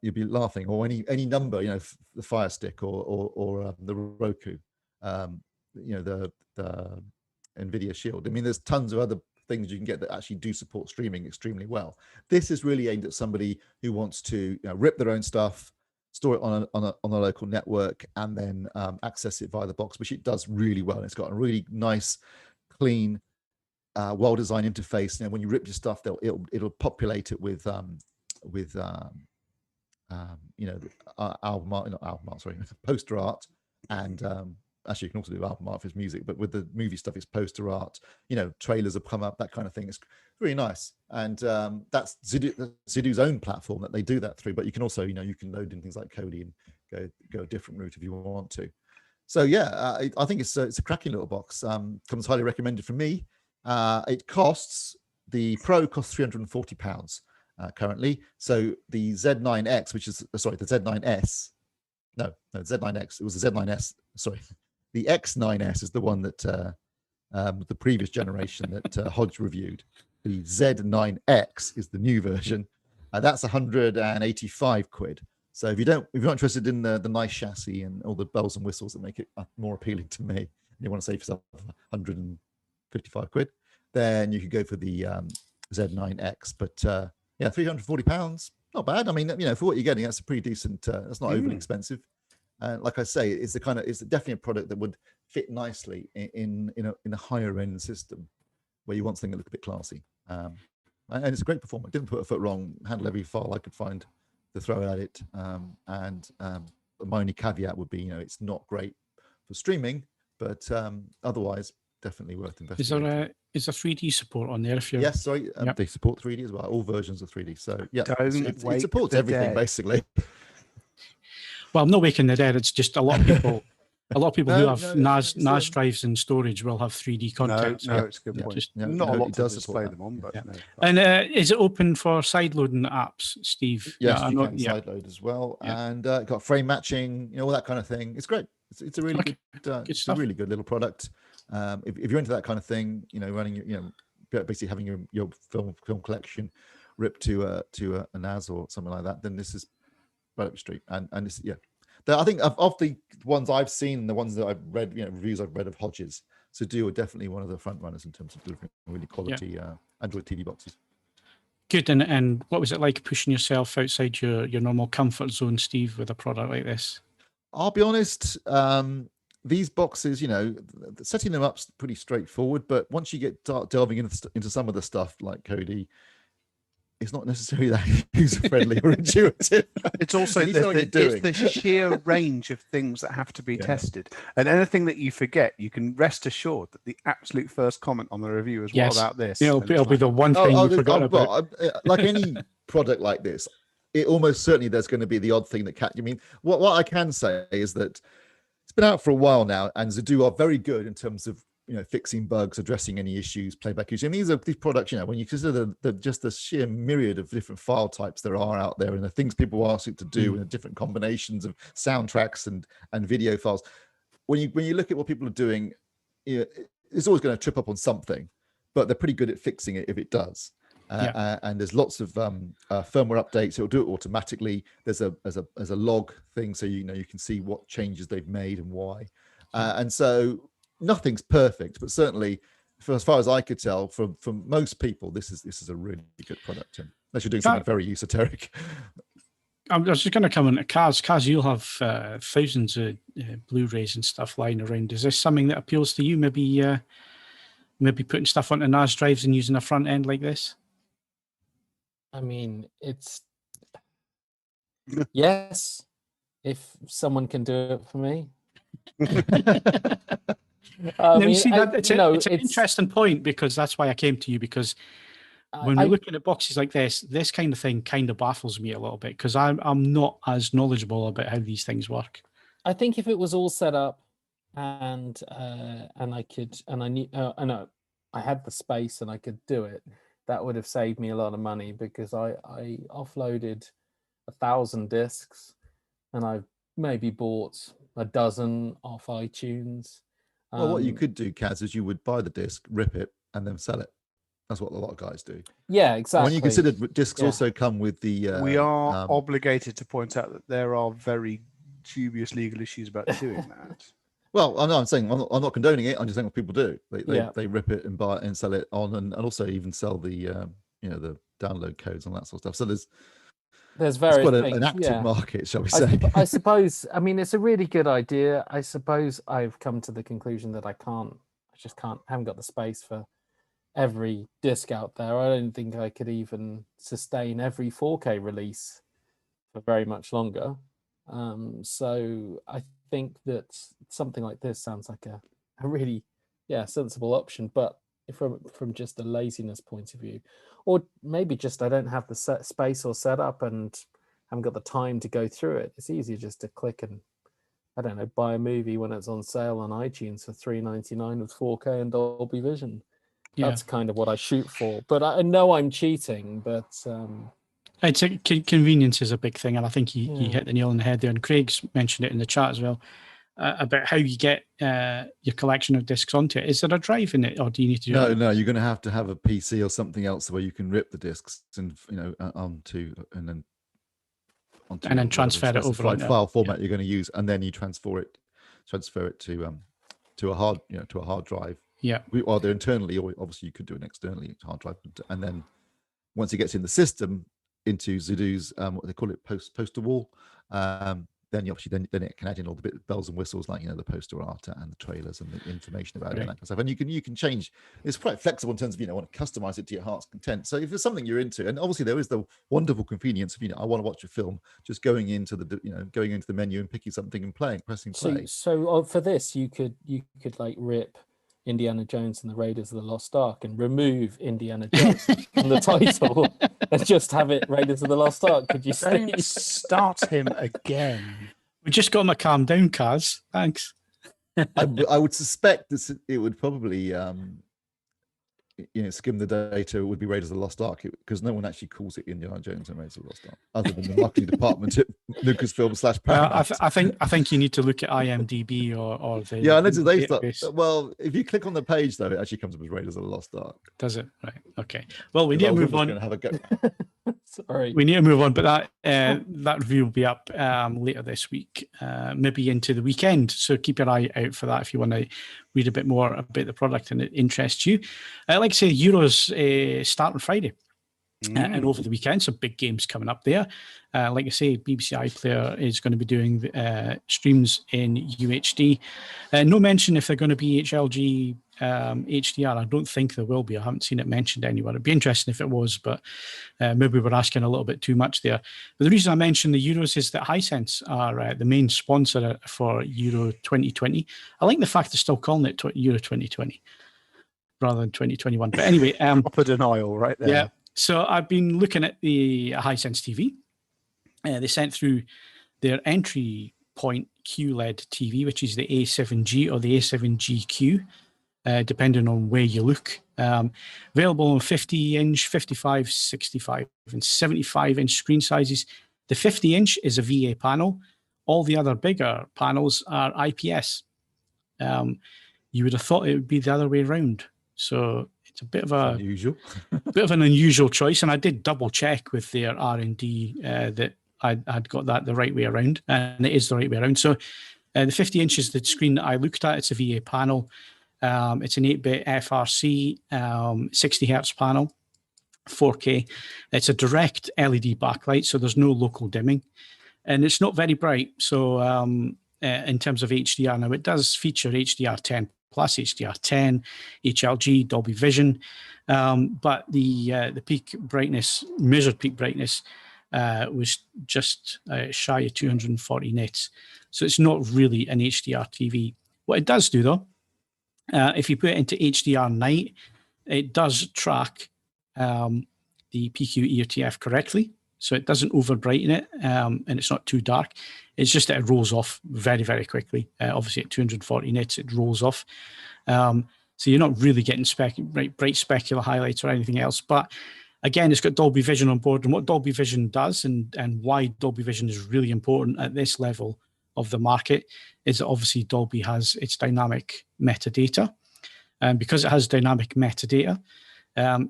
You'll be laughing, or any number, the Fire Stick or the Roku, the NVIDIA Shield. I mean, there's tons of other things you can get that actually do support streaming extremely well. This is really aimed at somebody who wants to rip their own stuff, store it on a local network, and then access it via the box, which it does really well. And it's got a really nice, clean, well-designed interface. When you rip your stuff, it'll populate it with album art, not album art, sorry, poster art, and actually you can also do album art for his music, but with the movie stuff, it's poster art. You know, trailers have come up, that kind of thing. It's really nice, and that's Zidoo's own platform that they do that through. But you can also, you know, you can load in things like Kodi and go a different route if you want to. So yeah, I think it's a cracking little box. Comes highly recommended from me. It costs, the Pro costs £340 currently. So the Z9X, which is the Z9S. No, Z9X. It was the Z9S. Sorry, the X9S is the one that the previous generation that Hodge reviewed. The Z9X is the new version. That's 185 quid. So if you're not interested in the nice chassis and all the bells and whistles that make it more appealing to me, and you want to save yourself 155 quid, then you could go for the Z9X. But yeah, £340, not bad. I mean, you know, for what you're getting, that's a pretty decent. That's not overly expensive. Like I say, it's definitely a product that would fit nicely in a higher end system where you want something that look a bit classy. And it's a great performer. Didn't put a foot wrong. Handle every file I could find to throw at it. My only caveat would be, you know, it's not great for streaming, but otherwise definitely worth investing. Is there 3D support on there? If you're... Yes, sorry, they support 3D as well. All versions of 3D. So yeah, it supports the everything dead. Basically. Well, I'm not waking the dead. It's just a lot of people. A lot of people who have NAS drives in storage will have 3D content. No, it's a good point. Not a lot to display them on, but And is it open for sideloading apps, Steve? Yes, you can sideload as well, and got frame matching, you know, all that kind of thing. It's great. It's a really good it's a really good little product. If you're into that kind of thing, you know, running, you know, basically having your film collection ripped to a NAS or something like that, then this is right up the street. And it's, I think of the ones I've seen, the ones that I've read, you know, reviews I've read of Hodges, Zidoo are definitely one of the front runners in terms of delivering really quality Android TV boxes. Good. And what was it like pushing yourself outside your normal comfort zone, Steve, with a product like this? I'll be honest, these boxes, you know, setting them up's pretty straightforward, but once you get delving into some of the stuff like Kodi, it's not necessarily that user-friendly or intuitive. It's also it's the sheer range of things that have to be tested. And anything that you forget, you can rest assured that the absolute first comment on the review is, what about this? It'll be the one thing you forgot about. Like any product like this, it almost certainly there's going to be the odd thing that I mean, what I can say is that it's been out for a while now, and Zidoo are very good in terms of, you know, fixing bugs, addressing any issues, playback issues. I mean, these products, you know, when you consider just the sheer myriad of different file types there are out there, and the things people ask it to do, and the different combinations of soundtracks and video files, when you look at what people are doing, you know, it's always going to trip up on something, but they're pretty good at fixing it if it does. And there's lots of firmware updates. It'll do it automatically. There's a log thing, so you know you can see what changes they've made and why. And so nothing's perfect, but certainly, as far as I could tell, from most people, this is a really good product. Unless you're doing something very esoteric. I was just going to come into Kaz. Kaz, you'll have thousands of Blu-rays and stuff lying around. Is this something that appeals to you? Maybe putting stuff onto NAS drives and using a front end like this? I mean, it's yes, if someone can do it for me. It's an interesting point, because that's why I came to you, because when we're looking at boxes like this kind of thing kind of baffles me a little bit, because I'm not as knowledgeable about how these things work. I think if it was all set up and I could, and I knew, I had the space and I could do it, that would have saved me a lot of money, because I offloaded 1,000 discs and I've maybe bought a dozen off iTunes. Well, what you could do, Kaz, is you would buy the disc, rip it, and then sell it. That's what a lot of guys do. Yeah, exactly. When you consider discs also come with the... we are obligated to point out that there are very dubious legal issues about doing that. Well, I know I'm saying I'm not condoning it. I'm just saying what people do. They rip it and buy it and sell it on, and also even sell the the download codes and that sort of stuff. So there's various quite things. An active market, shall we say? I suppose. I mean, it's a really good idea. I suppose I've come to the conclusion that I haven't got the space for every disc out there. I don't think I could even sustain every 4K release for very much longer. So I think that something like this sounds like a really, sensible option. But from just a laziness point of view, or maybe just I don't have the space or setup and haven't got the time to go through it, it's easier just to click and, I don't know, buy a movie when it's on sale on iTunes for $3.99 with 4K and Dolby Vision. That's kind of what I shoot for. But I know I'm cheating, but it's convenience is a big thing, and I think you hit the nail on the head there. And Craig's mentioned it in the chat as well, about how you get your collection of discs onto it. Is there a drive in it, or do you need to do it? No, you're going to have a PC or something else where you can rip the discs and onto transfer it over onto file format you're going to use, and then you transfer it to a hard drive. Yeah. Either internally, or obviously you could do it externally to hard drive, and then once it gets in the system into Zidoo's what they call it, poster wall, then you obviously then it can add in all the bells and whistles, like the poster art and the trailers and the information about it and that kind of stuff. And you can change. It's quite flexible in terms of want to customize it to your heart's content. So if it's something you're into, and obviously there is the wonderful convenience of I want to watch a film, just going into the menu and picking something and pressing play. So for this, you could like rip Indiana Jones and the Raiders of the Lost Ark and remove Indiana Jones from the title and just have it Raiders of the Lost Ark. Could you say? Don't start him again. We just got him to calm down, Kaz. Thanks. I would suspect it would probably skim the data. It would be Raiders of the Lost Ark, because no one actually calls it Indiana Jones and Raiders of the Lost Ark, other than the marketing department at Lucasfilm / Paramount. I think you need to look at IMDb or the database. Well, if you click on the page though, it actually comes up as Raiders of the Lost Ark. Does it? Right. Okay. Well, we need to move on. Have a go. Sorry. We need to move on, but that review will be up later this week, maybe into the weekend. So keep your eye out for that if you want to read a bit more about the product and it interests you. Like I say, Euros start on Friday. And over the weekend, some big games coming up there. Like I say, BBC iPlayer is going to be doing streams in UHD. No mention if they're going to be HLG HDR. I don't think there will be. I haven't seen it mentioned anywhere. It'd be interesting if it was, but maybe we're asking a little bit too much there. But the reason I mentioned the Euros is that Hisense are the main sponsor for Euro 2020. I like the fact they're still calling it Euro 2020 rather than 2021. But anyway, proper denial right there. Yeah. So I've been looking at the Hisense TV. They sent through their entry point QLED TV, which is the A7G or the A7GQ, depending on where you look. Available on 50-inch, 55, 65, and 75-inch screen sizes. The 50-inch is a VA panel. All the other bigger panels are IPS. You would have thought it would be the other way around. So it's a bit of an unusual choice, and I did double check with their R&D that I'd got that the right way around, and it is the right way around. So the 50 inch is the screen that I looked at. It's a VA panel. It's an 8-bit FRC 60 hertz panel, 4K. It's a direct LED backlight, so there's no local dimming, and it's not very bright. So in terms of HDR, now it does feature HDR10 plus, HDR10, HLG, Dolby Vision, but the peak brightness, measured peak brightness, was just shy of 240 nits. So it's not really an HDR TV. What it does do though, if you put it into HDR night, it does track the PQ EOTF correctly. So it doesn't over brighten it, and it's not too dark. It's just that it rolls off very, very quickly. Obviously at 240 nits, it rolls off. So you're not really getting bright specular highlights or anything else. But again, it's got Dolby Vision on board. And what Dolby Vision does, and why Dolby Vision is really important at this level of the market, is that obviously Dolby has its dynamic metadata. And because it has dynamic metadata,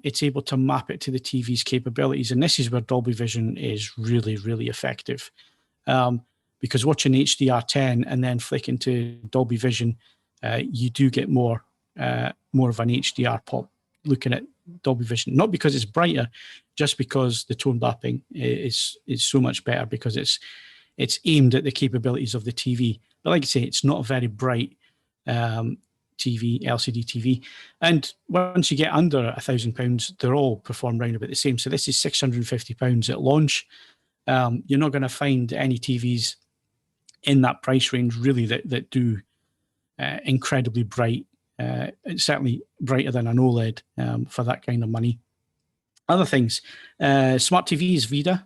it's able to map it to the TV's capabilities. And this is where Dolby Vision is really, really effective. Because watching HDR10 and then flicking to Dolby Vision, you do get more of an HDR pop looking at Dolby Vision. Not because it's brighter, just because the tone mapping is so much better, because it's aimed at the capabilities of the TV. But like I say, it's not a very bright TV, LCD TV. And once you get under £1,000, they're all perform round about the same. So this is £650 at launch. You're not going to find any TVs in that price range, really, that do incredibly bright. It's certainly brighter than an OLED for that kind of money. Other things, smart TVs, Veda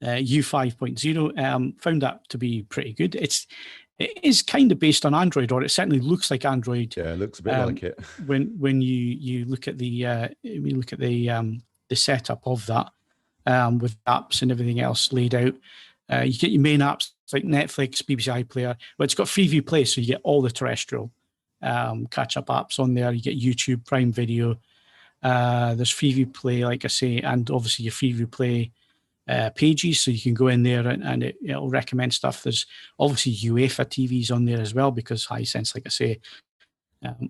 U5.0, found that to be pretty good. It is kind of based on Android, or it certainly looks like Android. Yeah, it looks a bit like it. When you look at the setup of that, with apps and everything else laid out. You get your main apps like Netflix, BBC iPlayer. Well, it's got Freeview Play, so you get all the terrestrial catch-up apps on there. You get YouTube, Prime Video. There's Freeview Play, like I say, and obviously your Freeview Play pages, so you can go in there and it'll recommend stuff. There's obviously UEFA TVs on there as well, because Hisense, like I say,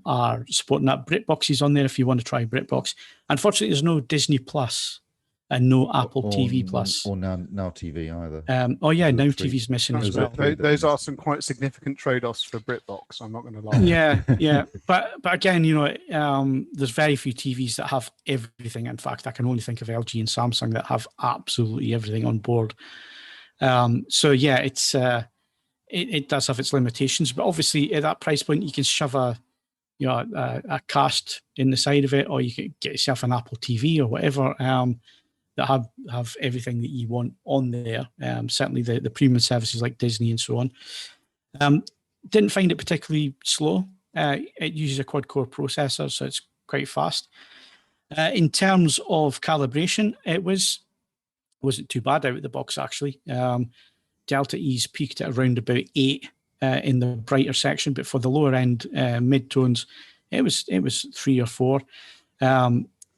are supporting that. BritBox is on there if you want to try BritBox. Unfortunately, there's no Disney Plus and no Apple TV Plus. Or now TV either. Oh yeah, Now TV's missing as well. Those are some quite significant trade-offs for BritBox, I'm not going to lie. Yeah. But again, there's very few TVs that have everything. In fact, I can only think of LG and Samsung that have absolutely everything on board. So yeah, it does have its limitations, but obviously at that price point, you can shove a cast in the side of it, or you can get yourself an Apple TV or whatever. That have everything that you want on there. Certainly the premium services like Disney and so on. Didn't find it particularly slow. It uses a quad-core processor, so it's quite fast. In terms of calibration, it wasn't too bad out of the box, actually. Delta E's peaked at around about 8 in the brighter section, but for the lower end mid-tones, it was 3 or 4.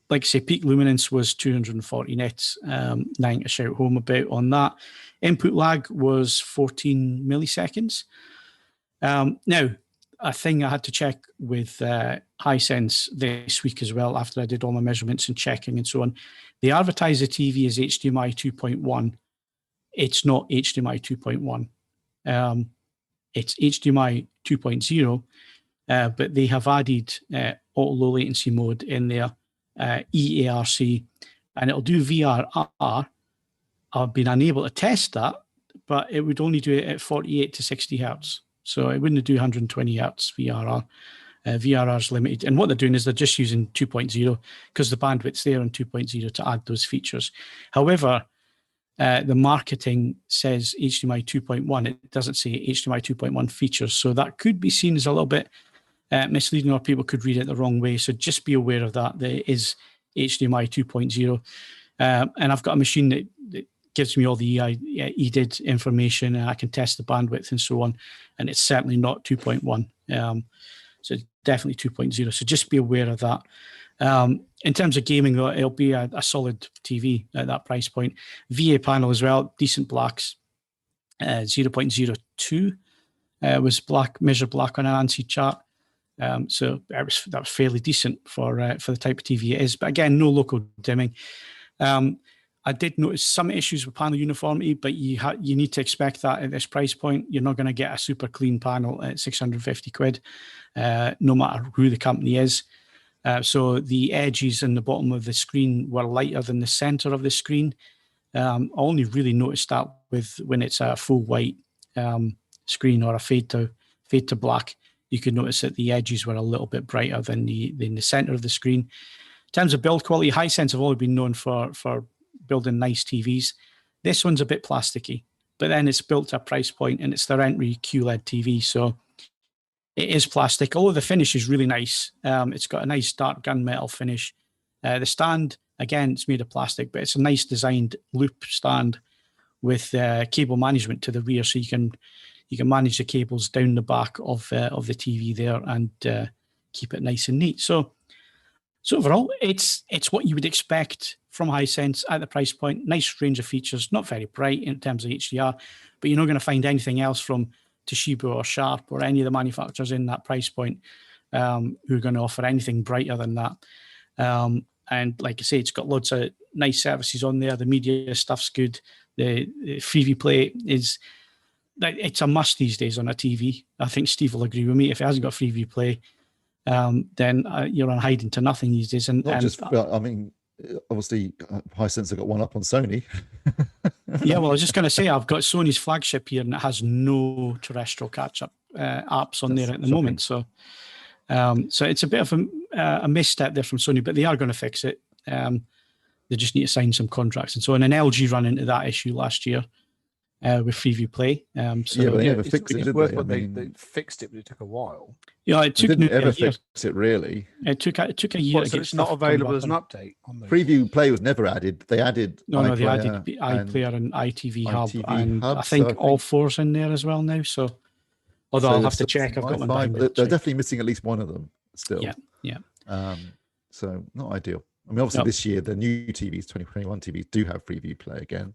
Like I say, peak luminance was 240 nits, nothing to shout home about on that. Input lag was 14 milliseconds. Now, a thing I had to check with Hisense this week as well, after I did all my measurements and checking and so on. They advertise the TV as HDMI 2.1. It's not HDMI 2.1. It's HDMI 2.0, but they have added auto low latency mode in there. EARC, and it'll do VRR. I've been unable to test that, but it would only do it at 48 to 60 hertz. So it wouldn't do 120 hertz VRR. VRR is limited. And what they're doing is they're just using 2.0 because the bandwidth's there on 2.0 to add those features. However, the marketing says HDMI 2.1. It doesn't say HDMI 2.1 features. So that could be seen as a little bit misleading, or people could read it the wrong way. So just be aware of that. There is HDMI 2.0. And I've got a machine that gives me all the EDID information, and I can test the bandwidth and so on. And it's certainly not 2.1. So it's definitely 2.0. So just be aware of that. In terms of gaming, though, it'll be a solid TV at that price point. VA panel as well, decent blacks. 0.02 was black, measured black on an ANSI chart. So that was fairly decent for the type of TV it is. But again, no local dimming. I did notice some issues with panel uniformity, but you need to expect that at this price point. You're not going to get a super clean panel at 650 quid, no matter who the company is. So the edges in the bottom of the screen were lighter than the center of the screen. I only really noticed that when it's a full white screen or a fade to black. You could notice that the edges were a little bit brighter than the center of the screen. In terms of build quality, Hisense have always been known for building nice TVs. This one's a bit plasticky, but then it's built to a price point and it's their entry QLED TV. So it is plastic, although the finish is really nice. It's got a nice dark gunmetal finish. The stand, again, it's made of plastic, but it's a nice designed loop stand with cable management to the rear, so you can manage the cables down the back of the TV there and keep it nice and neat. So overall, it's what you would expect from Hisense at the price point. Nice range of features, not very bright in terms of HDR, but you're not going to find anything else from Toshiba or Sharp or any of the manufacturers in that price point who are going to offer anything brighter than that. And like I say, it's got lots of nice services on there. The media stuff's good. The Freeview Play it's a must these days on a TV. I think Steve will agree with me. If it hasn't got Freeview Play, then you're on hiding to nothing these days. And obviously, Hisense have got one up on Sony. Yeah, well, I was just going to say, I've got Sony's flagship here, and it has no terrestrial catch-up apps on there at the moment. So, so it's a bit of a misstep there from Sony, but they are going to fix it. They just need to sign some contracts and so on. And LG ran into that issue last year with Freeview Play. So, yeah, but they never fixed it, did worth they? what they fixed it, but it took a while. Yeah, it took they didn't a ever year. fix it, really. It took a year. So it's not available as an update on those. Preview Play was never added. They added No, they added iPlayer and ITV Hub, and I think all four's in there as well now. So, although I'll have to check, I've got one down. They're definitely missing at least one of them still. Yeah. So not ideal. I mean, obviously this year the new TVs, 2021 TVs, do have Freeview Play again.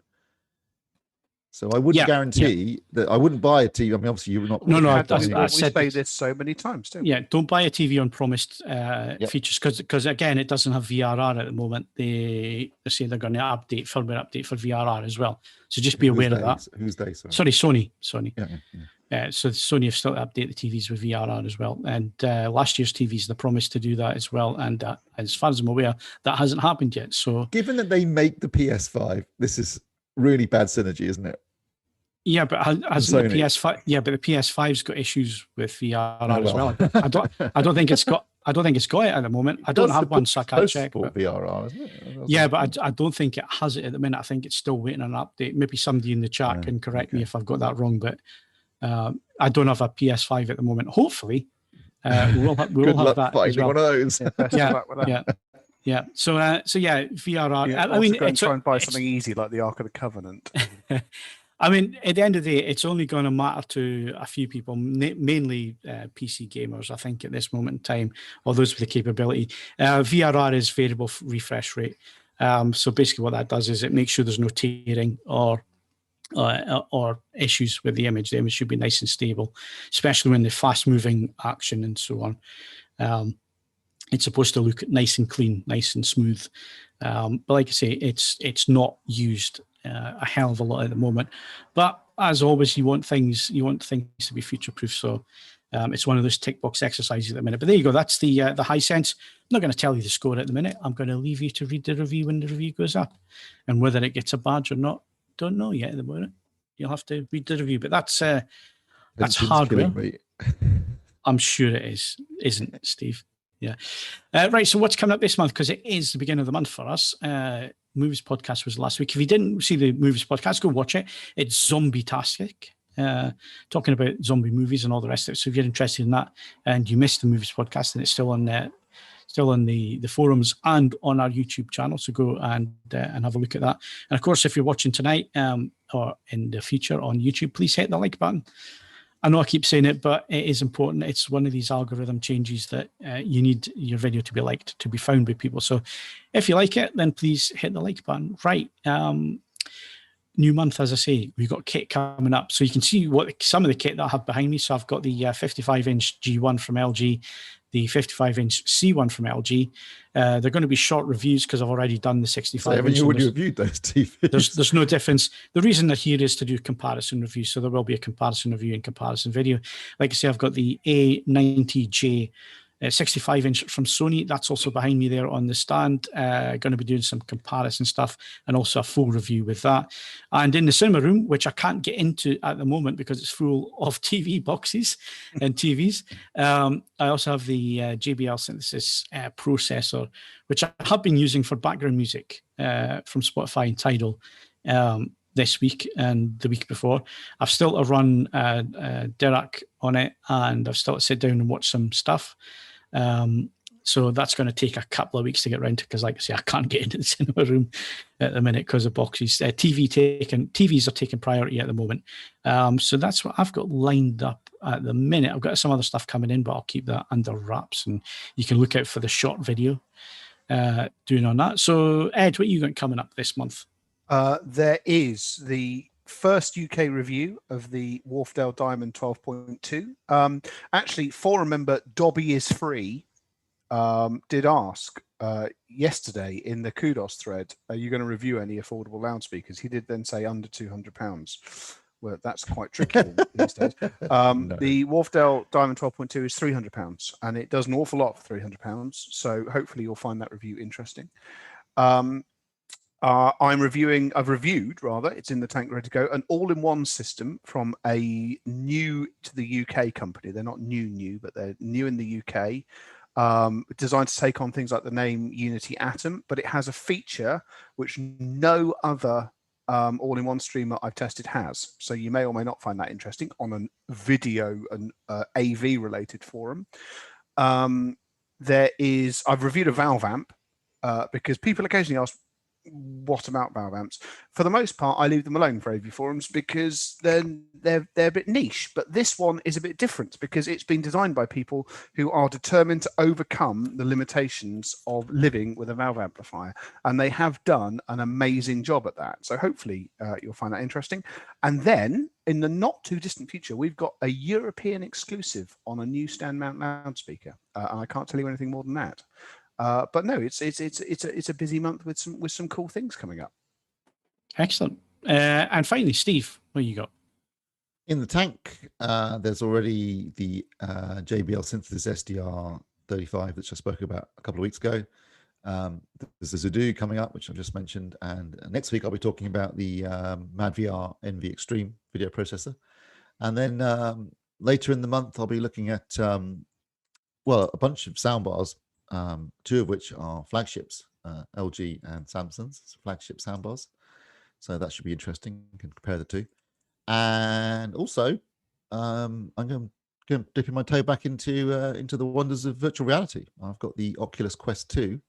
So I wouldn't guarantee that I wouldn't buy a TV. I mean, obviously you're not. No. I said this so many times, don't we? Yeah, don't buy a TV on promised features because again, it doesn't have VRR at the moment. They're saying they're going to firmware update for VRR as well. So just be aware of that. Who's they? Sorry, Sony. Yeah. So Sony have still to update the TVs with VRR as well. And last year's TVs, they promised to do that as well. And as far as I'm aware, that hasn't happened yet. So given that they make the PS5, this is really bad synergy, isn't it? Yeah, but has the PS5? Yeah, but the PS5's got issues with VRR as well. I don't think it's got. I don't think it's got it at the moment. I don't have one, so I can't check. But VRR, isn't it? Yeah, but I don't think it has it at the minute. I think it's still waiting on an update. Maybe somebody in the chat can correct me if I've got that wrong. But I don't have a PS5 at the moment. Hopefully, we'll have that as well. One of those. Yeah. So VRR. Yeah, I mean, try and buy something easy like the Ark of the Covenant. I mean, at the end of the day, it's only going to matter to a few people, mainly PC gamers, I think, at this moment in time, or those with the capability. VRR is variable refresh rate. So basically what that does is it makes sure there's no tearing or issues with the image. The image should be nice and stable, especially when the fast-moving action and so on. It's supposed to look nice and clean, nice and smooth. But like I say, it's not used a hell of a lot at the moment. But as always, you want things to be future-proof. So it's one of those tick box exercises at the minute. But there you go. That's the Hisense. I'm not going to tell you the score at the minute. I'm going to leave you to read the review when the review goes up, and whether it gets a badge or not, don't know yet at the moment. You'll have to read the review. But that's hardware. I'm sure it is, isn't it, Steve? Yeah. Right. So what's coming up this month? Because it is the beginning of the month for us. Movies podcast was last week. If you didn't see the movies podcast, go watch it. It's zombie-tastic, talking about zombie movies and all the rest of it. So if you're interested in that and you missed the movies podcast, then it's still on the forums and on our YouTube channel. So go and have a look at that. And of course, if you're watching tonight or in the future on YouTube, please hit the like button. I know I keep saying it, but it is important. It's one of these algorithm changes that you need your video to be liked, to be found by people. So if you like it, then please hit the like button. Right. New month, as I say, we've got kit coming up. So you can see some of the kit that I have behind me. So I've got the 55-inch G1 from LG, the 55-inch C1 from LG. They're going to be short reviews because I've already done the 65-inch. So haven't you already reviewed those TVs? There's no difference. The reason they're here is to do comparison reviews. So there will be a comparison review and comparison video. Like I say, I've got the A90J 65-inch from Sony. That's also behind me there on the stand. Going to be doing some comparison stuff and also a full review with that. And in the cinema room, which I can't get into at the moment because it's full of TV boxes and TVs, I also have the JBL Synthesis processor, which I have been using for background music from Spotify and Tidal this week and the week before. I've still to run Dirac on it, and I've still to sit down and watch some stuff. So that's going to take a couple of weeks to get around to, because like I say, I can't get into the cinema room at the minute because of boxes. TVs are taking priority at the moment. So that's what I've got lined up at the minute. I've got some other stuff coming in, but I'll keep that under wraps, and you can look out for the short video doing on that. So Ed, what you got coming up this month? There is the first UK review of the Wharfdale Diamond 12.2. Actually, forum member Dobby is Free did ask yesterday in the Kudos thread, are you going to review any affordable loudspeakers? He did then say under £200. Well, that's quite tricky these days. No. The Wharfdale Diamond 12.2 is £300, and it does an awful lot for £300. So hopefully you'll find that review interesting. I've reviewed rather, it's in the tank ready to go, an all-in-one system from a new to the UK company. They're not new, but they're new in the UK. Designed to take on things like the name Unity Atom, but it has a feature which no other all-in-one streamer I've tested has. So you may or may not find that interesting on a video and AV related forum. I've reviewed a Valve amp because people occasionally ask, what about Valve amps? For the most part, I leave them alone for AV forums because they're a bit niche. But this one is a bit different because it's been designed by people who are determined to overcome the limitations of living with a Valve amplifier, and they have done an amazing job at that. So hopefully you'll find that interesting. And then in the not too distant future, we've got a European exclusive on a new stand mount loudspeaker, and I can't tell you anything more than that. But no, it's a busy month with some cool things coming up. Excellent. And finally, Steve, what you got? In the tank, there's already the JBL Synthesis SDR35, which I spoke about a couple of weeks ago. There's the Zidoo coming up, which I've just mentioned. And next week, I'll be talking about the MadVR NV Extreme video processor. And then later in the month, I'll be looking at, a bunch of soundbars, two of which are flagships, LG and Samsung's flagship soundbars. So that should be interesting. You can compare the two. And also, I'm going to dip my toe back into the wonders of virtual reality. I've got the Oculus Quest 2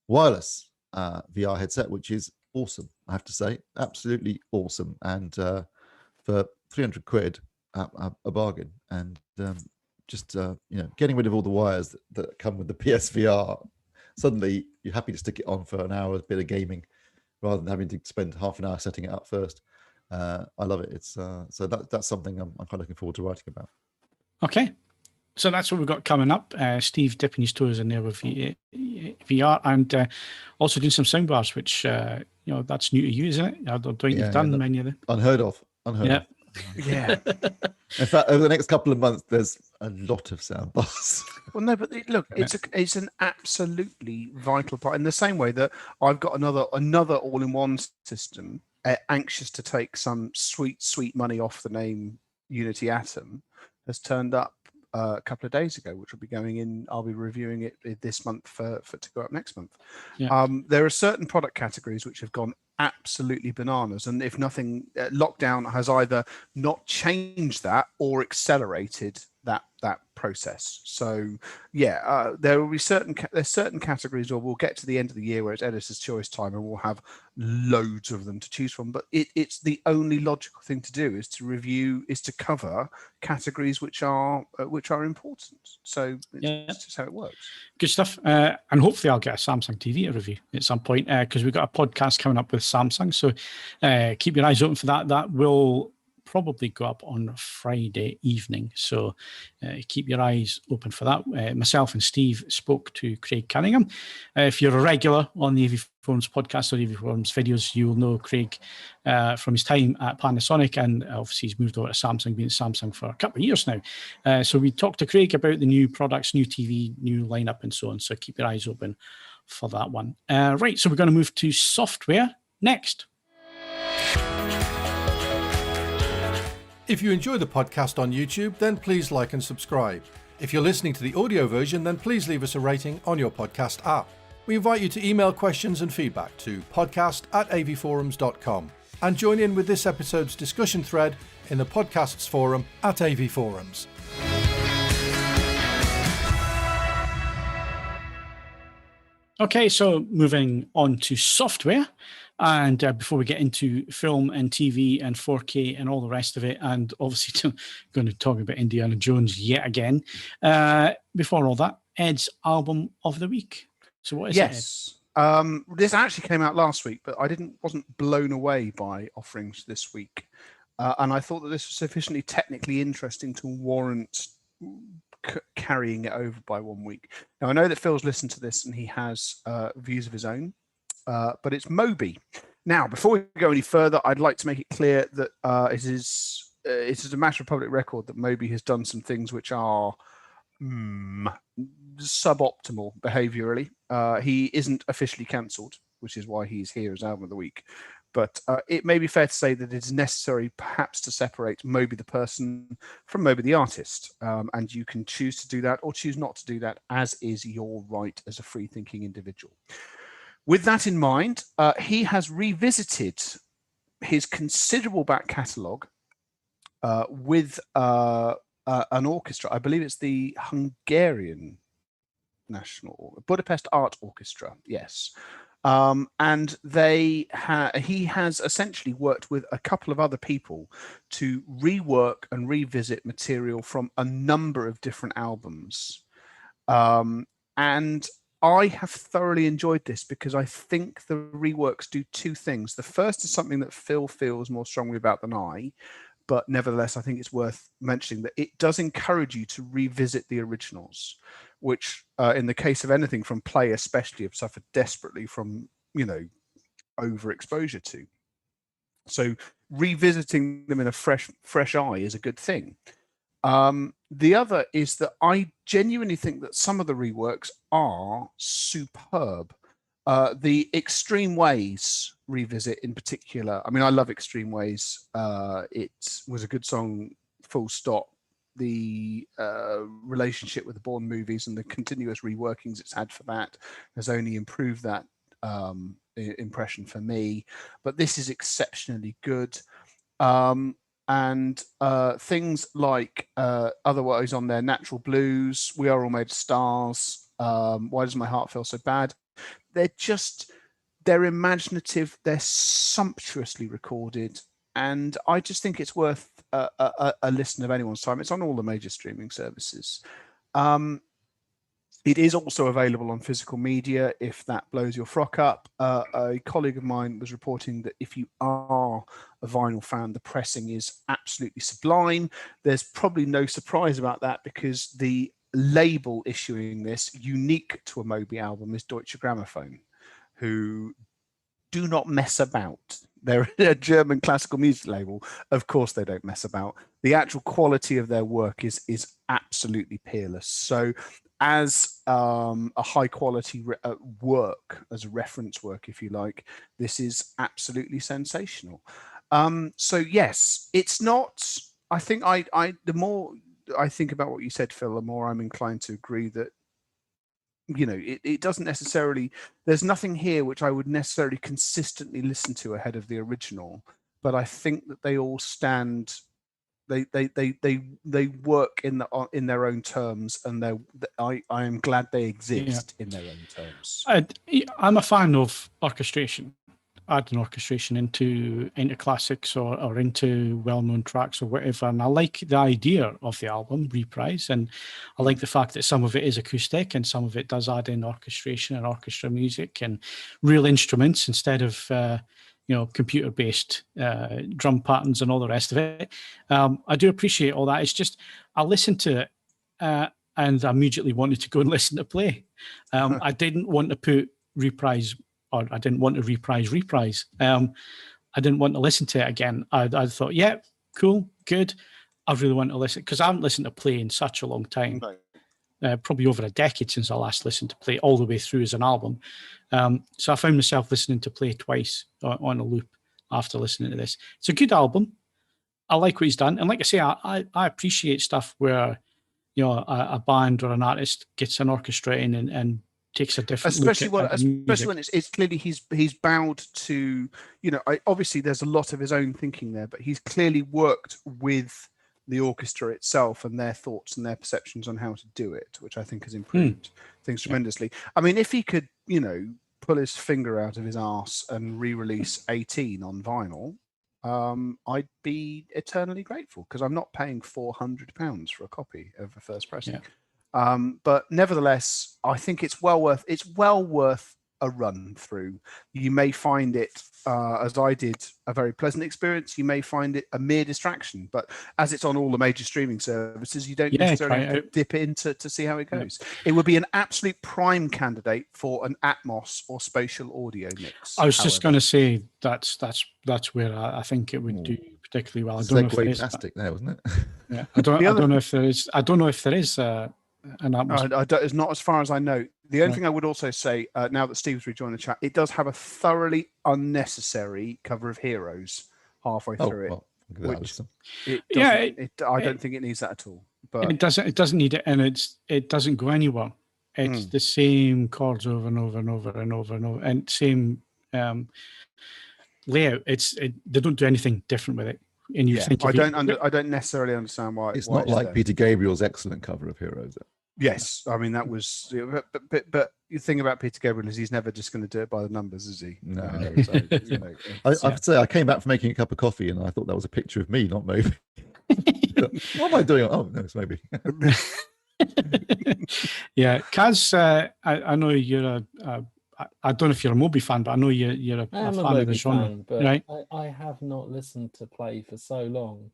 wireless VR headset, which is awesome, I have to say. Absolutely awesome. And for 300 quid, a bargain. And getting rid of all the wires that come with the PSVR, suddenly you're happy to stick it on for an hour, a bit of gaming, rather than having to spend half an hour setting it up first. I love it. It's so that's something I'm quite looking forward to writing about. Okay, so that's what we've got coming up. Steve dipping his toes in there with VR and also doing some soundbars, which that's new to you, isn't it? I don't think you've done many of them. Unheard of. Yeah. In fact, over the next couple of months, there's a lot of soundbars. Well, no, but look, it's an absolutely vital part. In the same way that I've got another all-in-one system, anxious to take some sweet money off the name Unity Atom, has turned up a couple of days ago, which will be going in. I'll be reviewing it this month for to go up next month. Yeah. There are certain product categories which have gone absolutely bananas, and if nothing, lockdown has either not changed that or accelerated that process. So there will be certain categories where we'll get to the end of the year where it's editor's choice time and we'll have loads of them to choose from, but it's the only logical thing to do is to cover categories which are important. So it's just how it works. Good stuff. And hopefully I'll get a Samsung TV to review at some point because we've got a podcast coming up with Samsung, so keep your eyes open for that will probably go up on Friday evening, so keep your eyes open for that. Myself and Steve spoke to Craig Cunningham. If you're a regular on the AV Forums podcast or AV Forums videos, you will know Craig from his time at Panasonic, and obviously he's moved over to Samsung, been at Samsung for a couple of years now. So we talked to Craig about the new products, new TV, new lineup, and so on. So keep your eyes open for that one. Right, so we're going to move to software next. If you enjoy the podcast on YouTube, then please like and subscribe. If you're listening to the audio version, then please leave us a rating on your podcast app. We invite you to email questions and feedback to podcast@avforums.com and join in with this episode's discussion thread in the podcasts forum at AV Forums. Okay, so moving on to software. And before we get into film and TV and 4K and all the rest of it, and obviously going to talk about Indiana Jones yet again, before all that, Ed's album of the week. So what is it, Ed? This actually came out last week, but I wasn't blown away by offerings this week. And I thought that this was sufficiently technically interesting to warrant carrying it over by 1 week. Now, I know that Phil's listened to this and he has views of his own. But it's Moby. Now, before we go any further, I'd like to make it clear that it is a matter of public record that Moby has done some things which are suboptimal behaviourally. He isn't officially cancelled. which is why he's here as Album of the Week. But it may be fair to say that it's necessary perhaps to separate Moby the person from Moby the artist. And you can choose to do that or choose not to do that, as is your right as a free-thinking individual. With that in mind, he has revisited his considerable back catalogue with an orchestra. I believe it's the Hungarian National Budapest Art Orchestra. Yes. And he has essentially worked with a couple of other people to rework and revisit material from a number of different albums. And I have thoroughly enjoyed this because I think the reworks do two things. The first is something that Phil feels more strongly about than I, but nevertheless, I think it's worth mentioning that it does encourage you to revisit the originals, which in the case of anything from Play especially have suffered desperately from, overexposure to. So revisiting them in a fresh eye is a good thing. The other is that I genuinely think that some of the reworks are superb. The Extreme Ways revisit in particular, I mean, I love Extreme Ways. It was a good song, full stop. The relationship with the Bourne movies and the continuous reworkings it's had for that has only improved that impression for me. But this is exceptionally good. And things like Otherwise on their Natural Blues, We Are All Made of Stars, Why Does My Heart Feel So Bad? They're imaginative, they're sumptuously recorded, and I just think it's worth a listen of anyone's time. It's on all the major streaming services. It is also available on physical media if that blows your frock up. A colleague of mine was reporting that if you are a vinyl fan, the pressing is absolutely sublime. There's probably no surprise about that because the label issuing this, unique to a Moby album, is Deutsche Grammophon, who do not mess about. They're a German classical music label. Of course, they don't mess about. The actual quality of their work is absolutely peerless. So as a high quality work, as a reference work, if you like, this is absolutely sensational. So yes, it's not, I think the more I think about what you said, Phil, the more I'm inclined to agree that, it doesn't necessarily, there's nothing here which I would necessarily consistently listen to ahead of the original, but I think that they all stand, they work in their own terms, and I am glad they exist in their own terms. I'm a fan of orchestration, adding orchestration into classics or into well-known tracks or whatever, and I like the idea of the album Reprise, and I like the fact that some of it is acoustic and some of it does add in orchestration and orchestra music and real instruments instead of computer-based drum patterns and all the rest of it. I do appreciate all that. It's just I listened to it and I immediately wanted to go and listen to Play. I didn't want to put Reprise, or I didn't want to reprise. I didn't want to listen to it again. I thought, yeah, cool, good. I really want to listen, because I haven't listened to Play in such a long time. Probably over a decade since I last listened to Play all the way through as an album. So I found myself listening to Play twice on a loop after listening to this. It's a good album. I like what he's done. And like I say, I appreciate stuff where, a band or an artist gets an orchestra in and takes a different especially when it's clearly he's bowed to, obviously there's a lot of his own thinking there, but he's clearly worked with the orchestra itself and their thoughts and their perceptions on how to do it, which I think has improved things tremendously. I mean, if he could, pull his finger out of his arse and re-release 18 on vinyl, I'd be eternally grateful, because I'm not paying £400 for a copy of a first pressing. But nevertheless, I think it's well worth a run through. You may find it, as I did, a very pleasant experience. You may find it a mere distraction, but as it's on all the major streaming services, you don't necessarily have to dip in to see how it goes. It would be an absolute prime candidate for an Atmos or spatial audio mix. I was just going to say that's where I think it would do particularly well. I don't know if there is plastic there, wasn't it? Yeah, I don't know if there is. I don't know if there is. It's not as far as I know. The only thing I would also say, now that Steve's rejoined the chat, it does have a thoroughly unnecessary cover of Heroes halfway through it. Well, which I don't think it needs that at all. But it doesn't need it, and it doesn't go anywhere. It's the same chords over and over and over and over and over, and same layout. They don't do anything different with it. And you think I don't necessarily understand why it's not like Peter Gabriel's excellent cover of Heroes. Yes, I mean that was, but the thing about Peter Gabriel is he's never just going to do it by the numbers, is he? No. So, you know, I have to say, I came back from making a cup of coffee, and I thought that was a picture of me, not Moby. What am I doing? Oh no, it's Moby. Yeah, Kaz, I know you're I don't know if you're a Moby fan, but I know you're a fan of the genre, but right? I have not listened to Play for so long.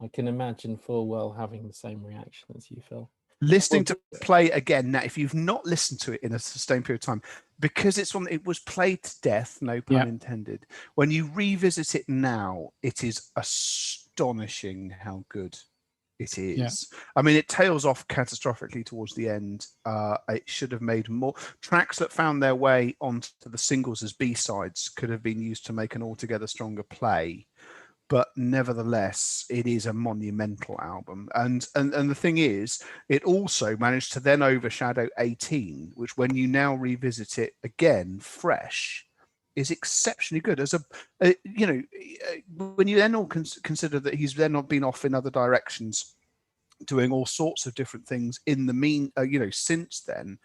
I can imagine full well having the same reaction as you, Phil. Listening to Play again now, if you've not listened to it in a sustained period of time, because it was played to death, no pun intended. When you revisit it now, it is astonishing how good it is. Yeah. I mean, it tails off catastrophically towards the end. It should have made more tracks that found their way onto the singles as B-sides could have been used to make an altogether stronger Play. But nevertheless, it is a monumental album. And the thing is, it also managed to then overshadow 18, which when you now revisit it again, fresh, is exceptionally good. As when you then all consider that he's then not been off in other directions, doing all sorts of different things in the since then,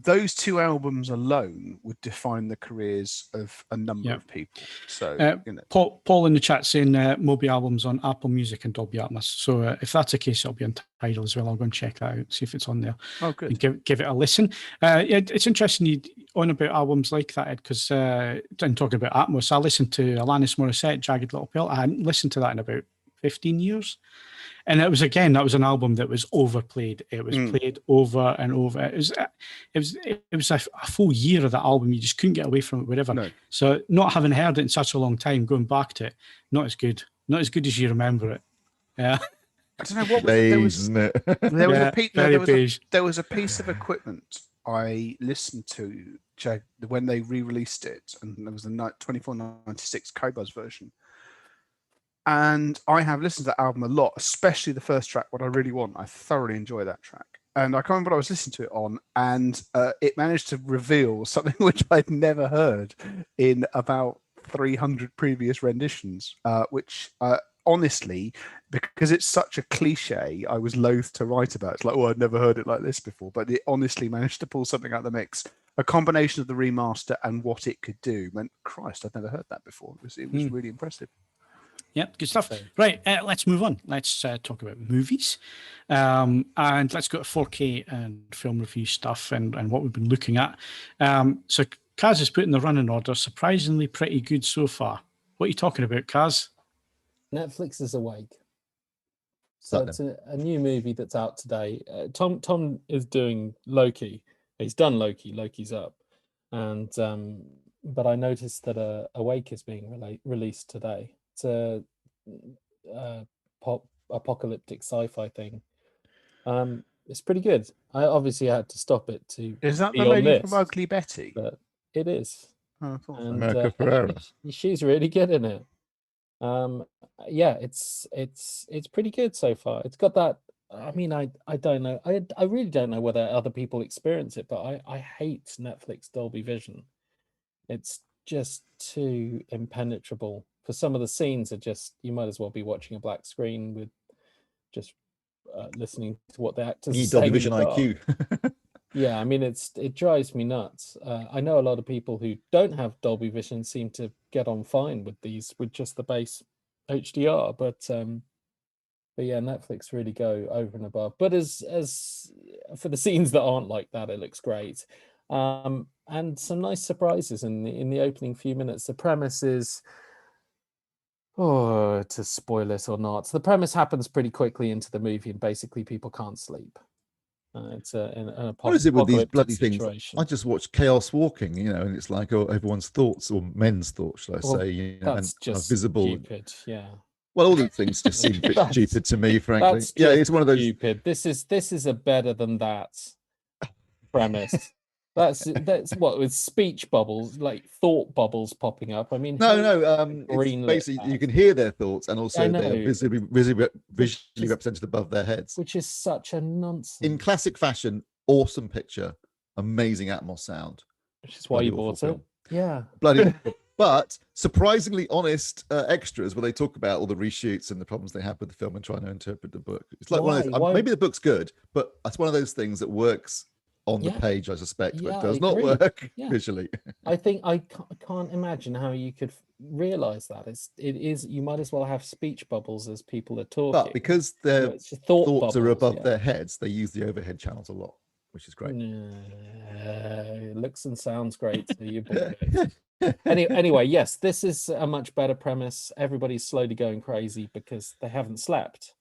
those two albums alone would define the careers of a number of people. So, Paul in the chat saying Moby albums on Apple Music and Dolby Atmos. So if that's the case, it'll be on Tidal as well. I'll go and check that out, see if it's on there. Oh, good. Give it a listen. It's interesting you on about albums like that, Ed, because I'm talking about Atmos. I listened to Alanis Morissette, Jagged Little Pill. I hadn't listened to that in about 15 years. And that was an album that was overplayed. It was played over and over. It was a full year of that album. You just couldn't get away from it, whatever. No. So not having heard it in such a long time, going back to it, not as good as you remember it. Yeah. I don't know what there was a piece of equipment I listened to when they re-released it, and there was the 2496 Cobuzz version. And I have listened to that album a lot, especially the first track, What I Really Want. I thoroughly enjoy that track. And I can't remember what I was listening to it on, and it managed to reveal something which I'd never heard in about 300 previous renditions, which honestly, because it's such a cliche, I was loath to write about. It's like, oh, I'd never heard it like this before. But it honestly managed to pull something out of the mix. A combination of the remaster and what it could do meant, Christ, I'd never heard that before. It was really impressive. Yep, good stuff. Right, let's move on. Let's talk about movies. And let's go to 4K and film review stuff and what we've been looking at. So Kaz has put in the running order, surprisingly pretty good so far. What are you talking about, Kaz? Netflix is Awake. So it's a new movie that's out today. Tom is doing Loki. He's done Loki. Loki's up. And but I noticed that Awake is being released today. It's a pop apocalyptic sci-fi thing. It's pretty good. I obviously had to stop it to. Is that the lady from Ugly Betty? But it is. Oh, I thought and, America Ferrera. She's really good in it. It's pretty good so far. It's got that. I mean, I don't know. I really don't know whether other people experience it, but I hate Netflix Dolby Vision. It's just too impenetrable. For some of the scenes are just, you might as well be watching a black screen with just listening to what the actors say. Dolby Vision IQ. Yeah, I mean, it drives me nuts. I know a lot of people who don't have Dolby Vision seem to get on fine with just the base HDR, but yeah, Netflix really go over and above. But as for the scenes that aren't like that, it looks great. And some nice surprises in the opening few minutes. The premise is, to spoil it or not, the premise happens pretty quickly into the movie, and basically people can't sleep. It's an what is it with these bloody situation. things? I just watched Chaos Walking, and it's like everyone's thoughts, or men's thoughts, shall I say, that's and just visible. Stupid, yeah. Well, all these things just seem a bit stupid to me, frankly. Yeah, it's one of those. Stupid. This is a better than that premise. That's what, with speech bubbles, like thought bubbles popping up. I mean, no. It's basically you can hear their thoughts, and also they're visually represented above their heads, which is such a nonsense. In classic fashion, awesome picture, amazing Atmos sound. Which is why you bought it. Yeah, bloody. But surprisingly honest extras where they talk about all the reshoots and the problems they have with the film and trying to interpret the book. It's like one of those, maybe the book's good, but it's one of those things that works on the page, I suspect, but does not work visually. I think I can't imagine how you could realize that. It is you might as well have speech bubbles as people are talking. But because their thoughts are above their heads, they use the overhead channels a lot, which is great. It looks and sounds great. So you anyway, yes, this is a much better premise. Everybody's slowly going crazy because they haven't slept,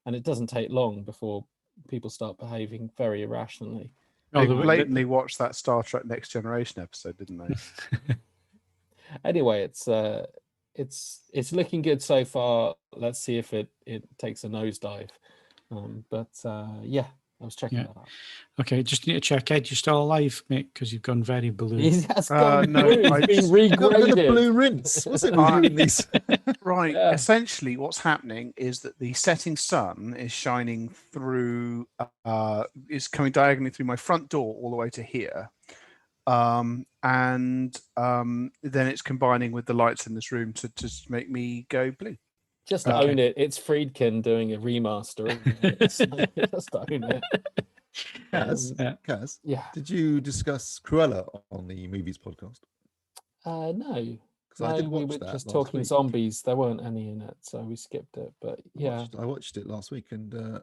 and it doesn't take long before people start behaving very irrationally. They blatantly watched that Star Trek Next Generation episode, didn't they? Anyway, it's looking good so far. Let's see if it takes a nosedive. I was checking that out. Okay, just need to check. Ed, you're still alive, mate, because you've gone very blue. He has gone blue. He's been regraded. The blue rinse. What's it doing these? Right. Yeah. Essentially, what's happening is that the setting sun is shining through, is coming diagonally through my front door all the way to here. And then it's combining with the lights in this room to just make me go blue. Just own it. It's Friedkin doing a remaster. Just own it. Kaz, did you discuss Cruella on the Movies podcast? No. I did watch we were that just talking zombies. There weren't any in it, so we skipped it. But I watched it last week and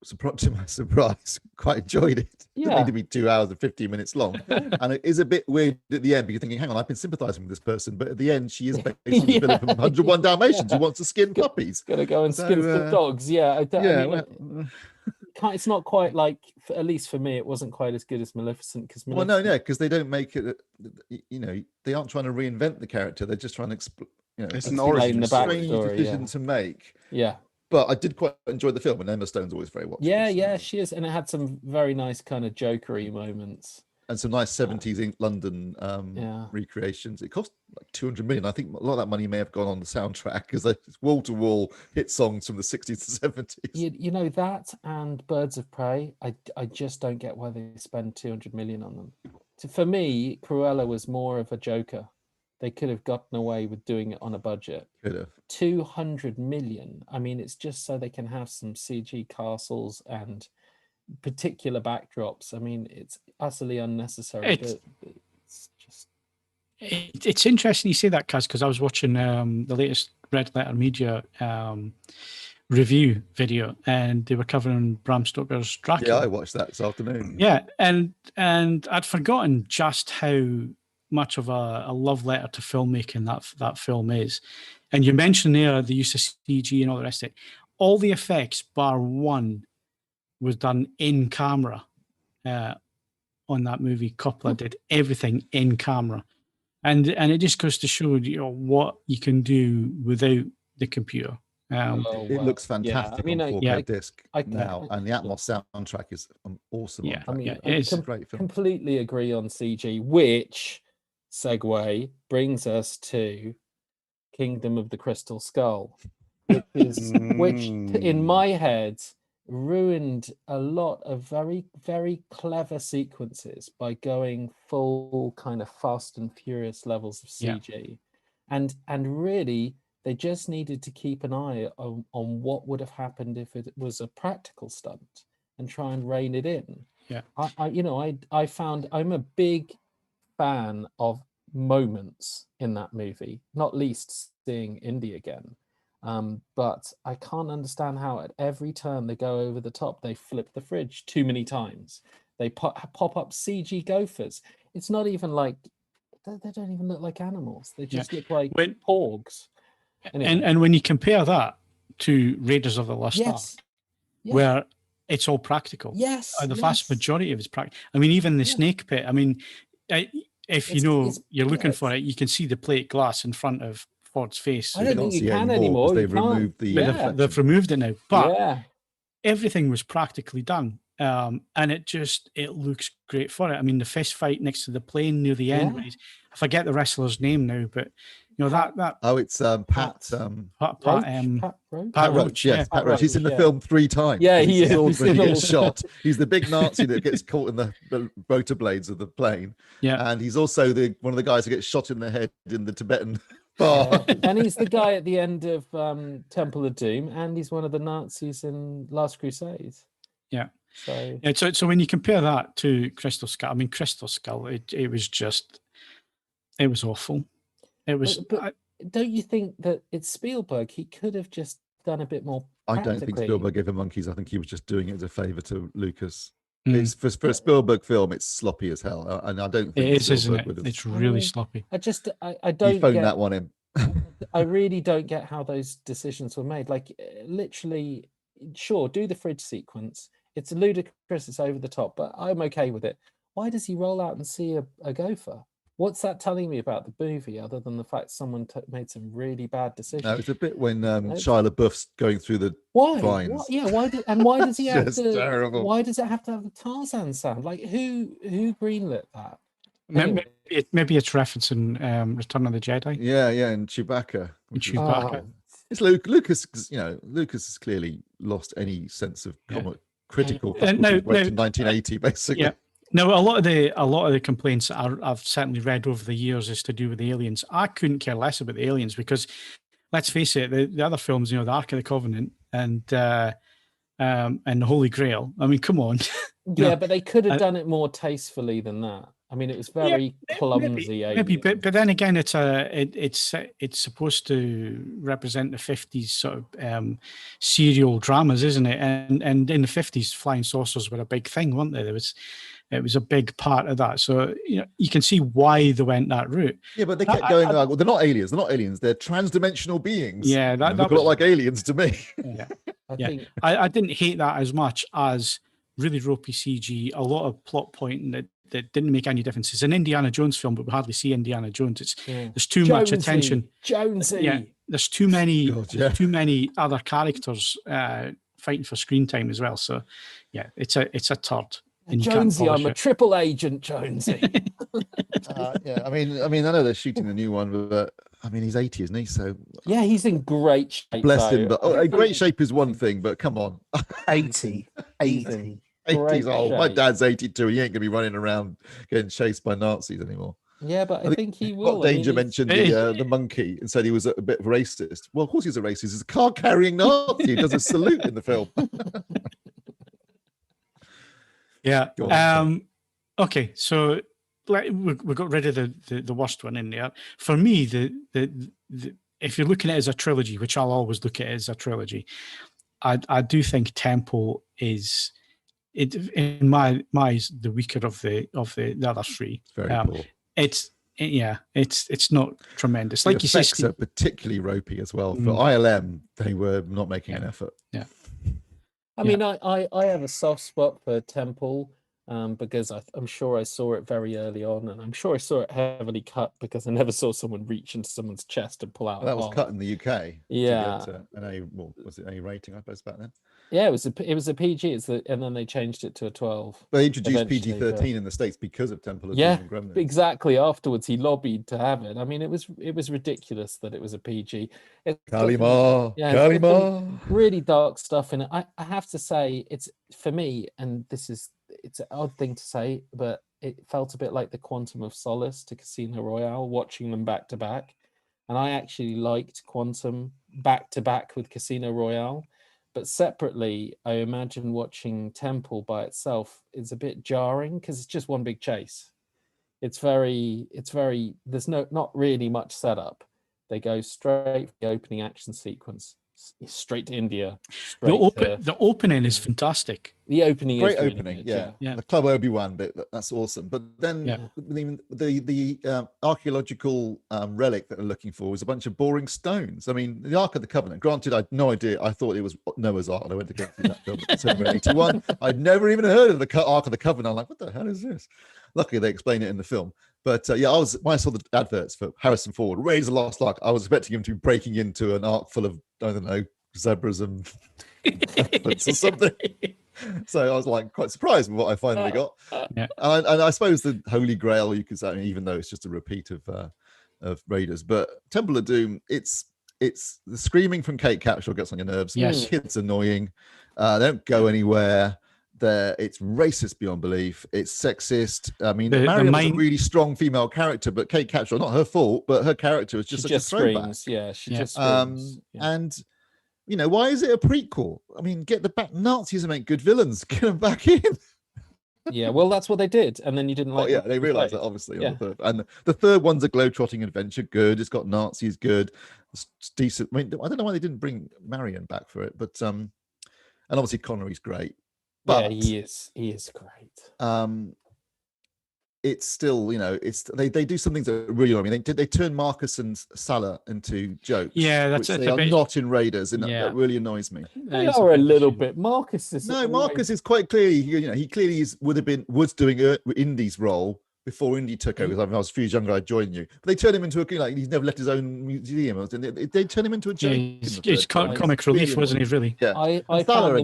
to my surprise, quite enjoyed it. It didn't need to be 2 hours and 15 minutes long. And it is a bit weird at the end because you're thinking, hang on, I've been sympathizing with this person. But at the end, she is basically the villain from 101 Dalmatians who wants to skin puppies. Gonna go and skin some dogs. It's not quite like, at least for me, it wasn't quite as good as Maleficent. Because they don't make it, they aren't trying to reinvent the character. They're just trying to it's an origin strange decision to make. Yeah. But I did quite enjoy the film, and Emma Stone's always very watchable. She is, and it had some very nice kind of jokery moments and some nice 70s London recreations. It cost like 200 million. I think a lot of that money may have gone on the soundtrack because it's wall-to-wall hit songs from the 60s to 70s. You know that and Birds of Prey. I just don't get why they spend 200 million on them. For me, Cruella was more of a joker. They could have gotten away with doing it on a budget. Could have. 200 million. I mean, it's just so they can have some CG castles and particular backdrops. I mean, it's utterly unnecessary. It's interesting you say that, Kaz, because I was watching the latest Red Letter Media review video, and they were covering Bram Stoker's Dracula. Yeah, I watched that this afternoon. Yeah, and I'd forgotten just how much of a love letter to filmmaking that film is. And you mentioned there the use of CG and all the rest of it. All the effects bar one was done in camera on that movie. Coppola did everything in camera, and it just goes to show what you can do without the computer. It looks fantastic on 4K disc now, and the Atmos soundtrack is awesome. Yeah, it's a great film. Completely agree on CG, which segue brings us to Kingdom of the Crystal Skull, which in my head ruined a lot of very, very clever sequences by going full kind of Fast and Furious levels of CG. And really, they just needed to keep an eye on what would have happened if it was a practical stunt and try and rein it in. Yeah. I found I'm a big fan of moments in that movie, not least seeing Indy again. But I can't understand how at every turn they go over the top. They flip the fridge too many times. They pop up CG gophers. It's not even like, they don't even look like animals. They just look like porgs. Anyway. And when you compare that to Raiders of the Lost Ark, where it's all practical. The vast majority of it's practical. I mean, even the snake pit. I mean, if you're looking for it, you can see the plate glass in front of Ford's face. I don't think you can anymore. They've removed they've removed it now. But everything was practically done. and it looks great for it. I mean, the fist fight next to the plane near the end. Yeah. I forget the wrestler's name now, but that. Oh, it's Pat. Pat Roach. Yes, Yeah. Pat Roach. He's in the film 3 times. Yeah, he's he is. Swordsman, He's he in gets shot. He's the big Nazi that gets caught in the rotor blades of the plane. Yeah, and he's also one of the guys who gets shot in the head in the Tibetan bar. Yeah. And he's the guy at the end of Temple of Doom, and he's one of the Nazis in Last Crusade. Yeah. So when you compare that to Crystal Skull, I mean, Crystal Skull, it was awful. It was. But don't you think that it's Spielberg? He could have just done a bit more. I don't think Spielberg gave him monkeys. I think he was just doing it as a favor to Lucas. It's for a Spielberg film, it's sloppy as hell, and I don't think it is, isn't it? It's really sloppy. I don't. You phoned that one in. I really don't get how those decisions were made. Like, literally, sure, do the fridge sequence. It's ludicrous. It's over the top, but I'm okay with it. Why does he roll out and see a gopher? What's that telling me about the movie, other than the fact someone made some really bad decisions? No, it's a bit when Shia LaBeouf's going through the vines. Why does he have to? Terrible. Why does it have to have the Tarzan sound? Like, who greenlit that? Anyway. Maybe it's referencing Return of the Jedi. Yeah, and Chewbacca. It's Lucas. Lucas has clearly lost any sense of critical faculty in 1980, basically. Yeah. Now, a lot of the complaints I've certainly read over the years is to do with the aliens. I couldn't care less about the aliens because, let's face it, the other films, the Ark of the Covenant and the Holy Grail. I mean, come on. Yeah, but they could have done it more tastefully than that. I mean, it was very clumsy. Maybe, but then again, it's supposed to represent the 50s sort of serial dramas, isn't it? And in the 50s, flying saucers were a big thing, weren't they? It was a big part of that. So you can see why they went that route. Yeah, but they kept going. Well, they're not aliens. They're not aliens. They're trans-dimensional beings. Yeah, that look a lot like aliens to me. Yeah, I didn't hate that as much as really ropey CG, a lot of plot pointing that didn't make any difference. It's an Indiana Jones film, but we hardly see Indiana Jones. There's too much attention. Jonesy. Yeah, there's too many other characters fighting for screen time as well. So yeah, it's a turd. And Jonesy, I'm a triple agent, Jonesy. Yeah, I mean, I know they're shooting the new one, but I mean, he's 80, isn't he? So yeah, he's in great shape. Bless him, but great shape is one thing. But come on, 80. 80's old. My dad's 82. He ain't gonna be running around getting chased by Nazis anymore. Yeah, but I think he will. Danger mentioned the monkey and said he was a bit racist. Well, of course he's a racist. He's a car-carrying Nazi. He does a salute in the film. Yeah. Okay, so we got rid of the worst one in there. For me, the if you're looking at it as a trilogy, which I'll always look at it as a trilogy, I do think Temple is, in my eyes, the weaker of the other three. It's very poor. It's not tremendous. Like the you say, effects are particularly ropey as well. For ILM, they were not making an effort. Yeah. I mean, I have a soft spot for Temple because I'm sure I saw it very early on, and I'm sure I saw it heavily cut because I never saw someone reach into someone's chest and pull out. Well, that was cut in the UK. Yeah. Was it A rating, I suppose, back then? Yeah, it was a PG. And then they changed it to a 12. They introduced PG-13 in the States because of Temple of Doom and Gremlins. Exactly. Afterwards, he lobbied to have it. I mean, it was ridiculous that it was a PG. Kalima. Really dark stuff in it. I have to say, it's for me, and it's an odd thing to say, but it felt a bit like the Quantum of Solace to Casino Royale, watching them back to back. And I actually liked Quantum back to back with Casino Royale. But separately, I imagine watching Temple by itself is a bit jarring because it's just one big chase. It's very, there's not really much setup. They go straight for the opening action sequence, straight to India. The opening is fantastic. The opening great is really opening, good, yeah. The Club Obi-Wan bit, that's awesome. But then the archaeological relic that they're looking for was a bunch of boring stones. I mean, the Ark of the Covenant, granted, I had no idea. I thought it was Noah's Ark. I went to go see that film in 1981. I'd never even heard of the Ark of the Covenant. I'm like, what the hell is this? Luckily, they explain it in the film. But when I saw the adverts for Harrison Ford, Raise the Lost Ark, I was expecting him to be breaking into an ark full of, I don't know, zebras and elephants or something. So I was like quite surprised with what I finally got. Yeah. And I suppose the Holy Grail, you could say, even though it's just a repeat of Raiders, but Temple of Doom, it's the screaming from Kate Capshaw gets on your nerves. Yes. The kid's annoying. They don't go anywhere. It's racist beyond belief. It's sexist. I mean, Marion was a really strong female character, but Kate Capshaw, not her fault, but her character was just such a throwback. Screams. Yeah, she just screams. And you know, why is it a prequel? I mean, get the back Nazis and make good villains. Get them back in. Yeah, well, that's what they did, and then you didn't like. Yeah, they realised that obviously. Yeah. And the third one's a globetrotting adventure. Good. It's got Nazis. Good. It's decent. I mean, I don't know why they didn't bring Marion back for it, but and obviously Connery's great. But yeah, he is great. It's still, you know, they do some things that really annoy me. They turn Marcus and Salah into jokes. Yeah, that's which they are not in Raiders, and that really annoys me. They are a little bit. Marcus is Marcus is quite clearly, you know, he clearly was doing Indy's role before Indy took over. When I was a few years younger, I joined you. But they turned him into he's never left his own museum. They turn him into a joke. It's comic relief, wasn't he? Really? Yeah. I found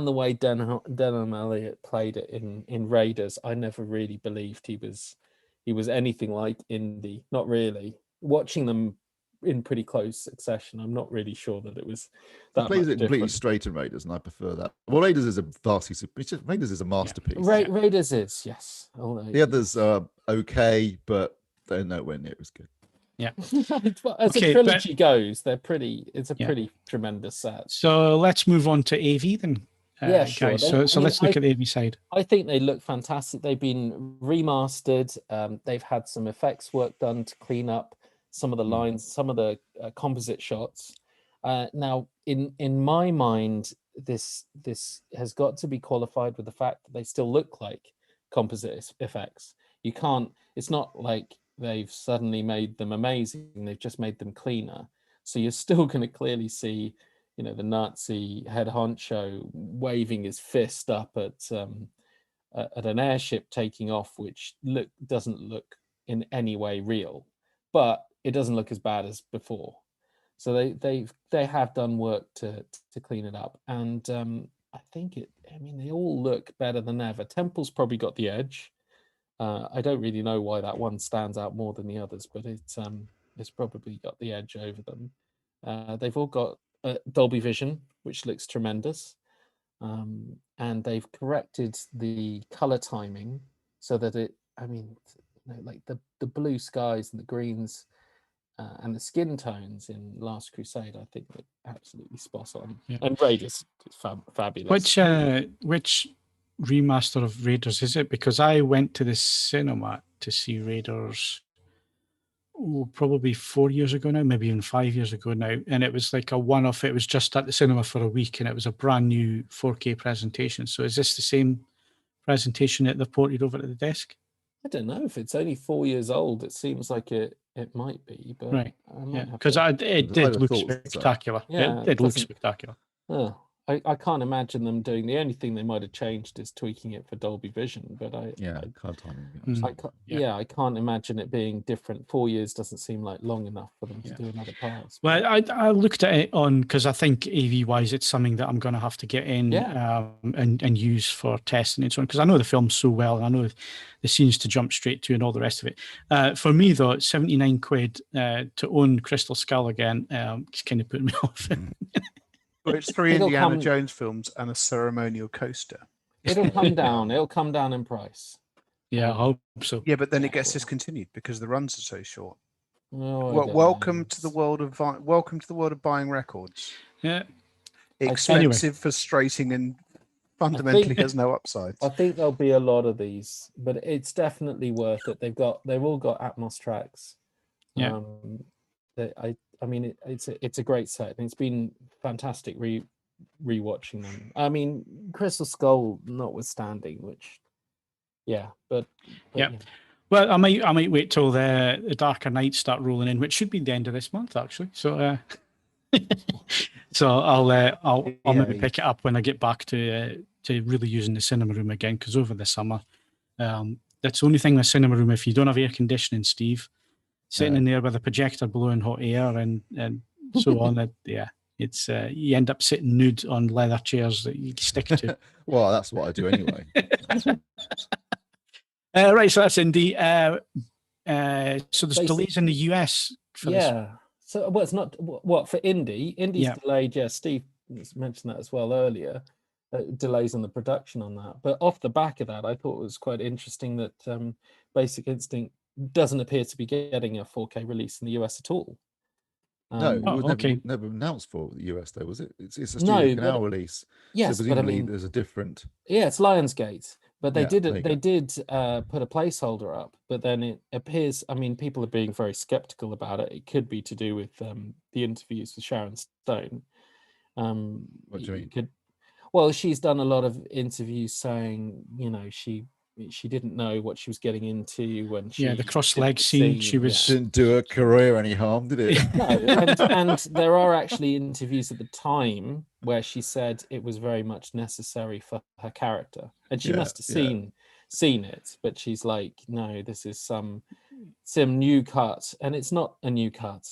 the way Denham Elliott played it in Raiders. I never really believed he was anything like Indy. Not really. Watching them in pretty close succession, I'm not really sure that it was that. He plays it completely different. straight in Raiders, and I prefer that. Well, Raiders is a Raiders is a masterpiece. Raiders is, yes. The others are okay, but they're nowhere near as good. Yeah. As a trilogy goes, it's a pretty tremendous set. So let's move on to AV then. Sure. Guys. So let's look at the AV side. I think they look fantastic. They've been remastered. They've had some effects work done to clean up some of the lines, some of the composite shots. Now, in my mind, this has got to be qualified with the fact that they still look like composite effects. You can't. It's not like they've suddenly made them amazing. They've just made them cleaner. So you're still going to clearly see, you know, the Nazi head honcho waving his fist up at an airship taking off, which doesn't look in any way real, but it doesn't look as bad as before. So they have done work to clean it up, and I think they all look better than ever. Temple's probably got the edge. I don't really know why that one stands out more than the others, but it's probably got the edge over them. They've all got Dolby Vision, which looks tremendous, and they've corrected the color timing so that like the blue skies and the greens and the skin tones in Last Crusade, I think look absolutely spot on. Yeah. And Raiders is fabulous. Which remaster of Raiders is it? Because I went to the cinema to see Raiders probably 4 years ago now, maybe even 5 years ago now, and it was like a one-off. It was just at the cinema for a week, and it was a brand new 4K presentation. So is this the same presentation that they've ported over to the desk? I don't know. If it's only 4 years old, it seems like it might be, but right. Because it did look spectacular. Yeah, it did look spectacular. Oh, I can't imagine them doing. The only thing they might have changed is tweaking it for Dolby Vision, but I can't imagine it being different. 4 years doesn't seem like long enough for them to do another pass. Well, I looked at it on, because I think AV wise, it's something that I'm going to have to get in and use for testing and so on, because I know the film so well, and I know the scenes to jump straight to and all the rest of it. For me though, £79 to own Crystal Skull again, it's kind of putting me off. Well, it's 3 Indiana Jones films and a ceremonial coaster. It'll come down. It'll come down in price. Yeah, I hope so. Yeah, but then it gets discontinued because the runs are so short. Oh, welcome to the world of buying records. Yeah, expensive, frustrating, and fundamentally has no upside. I think there'll be a lot of these, but it's definitely worth it. They've all got Atmos tracks. Yeah. I mean, it's a great set, and it's been fantastic rewatching them. I mean, Crystal Skull notwithstanding, which, but yeah. Well, I might wait till the Darker Nights start rolling in, which should be the end of this month, actually. So, so I'll maybe pick it up when I get back to really using the cinema room again, because over the summer, that's the only thing with cinema room. If you don't have air conditioning, Steve, sitting in there with a projector blowing hot air and so on, It's you end up sitting nude on leather chairs that you stick to. Well, that's what I do anyway. Right, so that's Indy. So there's delays in the US for this. So well, it's not what for Indy. Indy's delayed. Yeah, Steve mentioned that as well earlier. Delays in the production on that. But off the back of that, I thought it was quite interesting that Basic Instinct doesn't appear to be getting a 4K release in the US at all. No, it was never announced for the US though, was it? It's a Studiocanal release. Yes, so presumably there's a different. Yeah, it's Lionsgate, but they did put a placeholder up, but then it appears. I mean, people are being very skeptical about it. It could be to do with the interviews with Sharon Stone. What do you mean? Well, she's done a lot of interviews saying, she didn't know what she was getting into when she the cross-leg scene. She didn't do her career any harm, did it? No, and there are actually interviews at the time where she said it was very much necessary for her character, and she must have seen it, but she's like, no, this is some new cut, and it's not a new cut.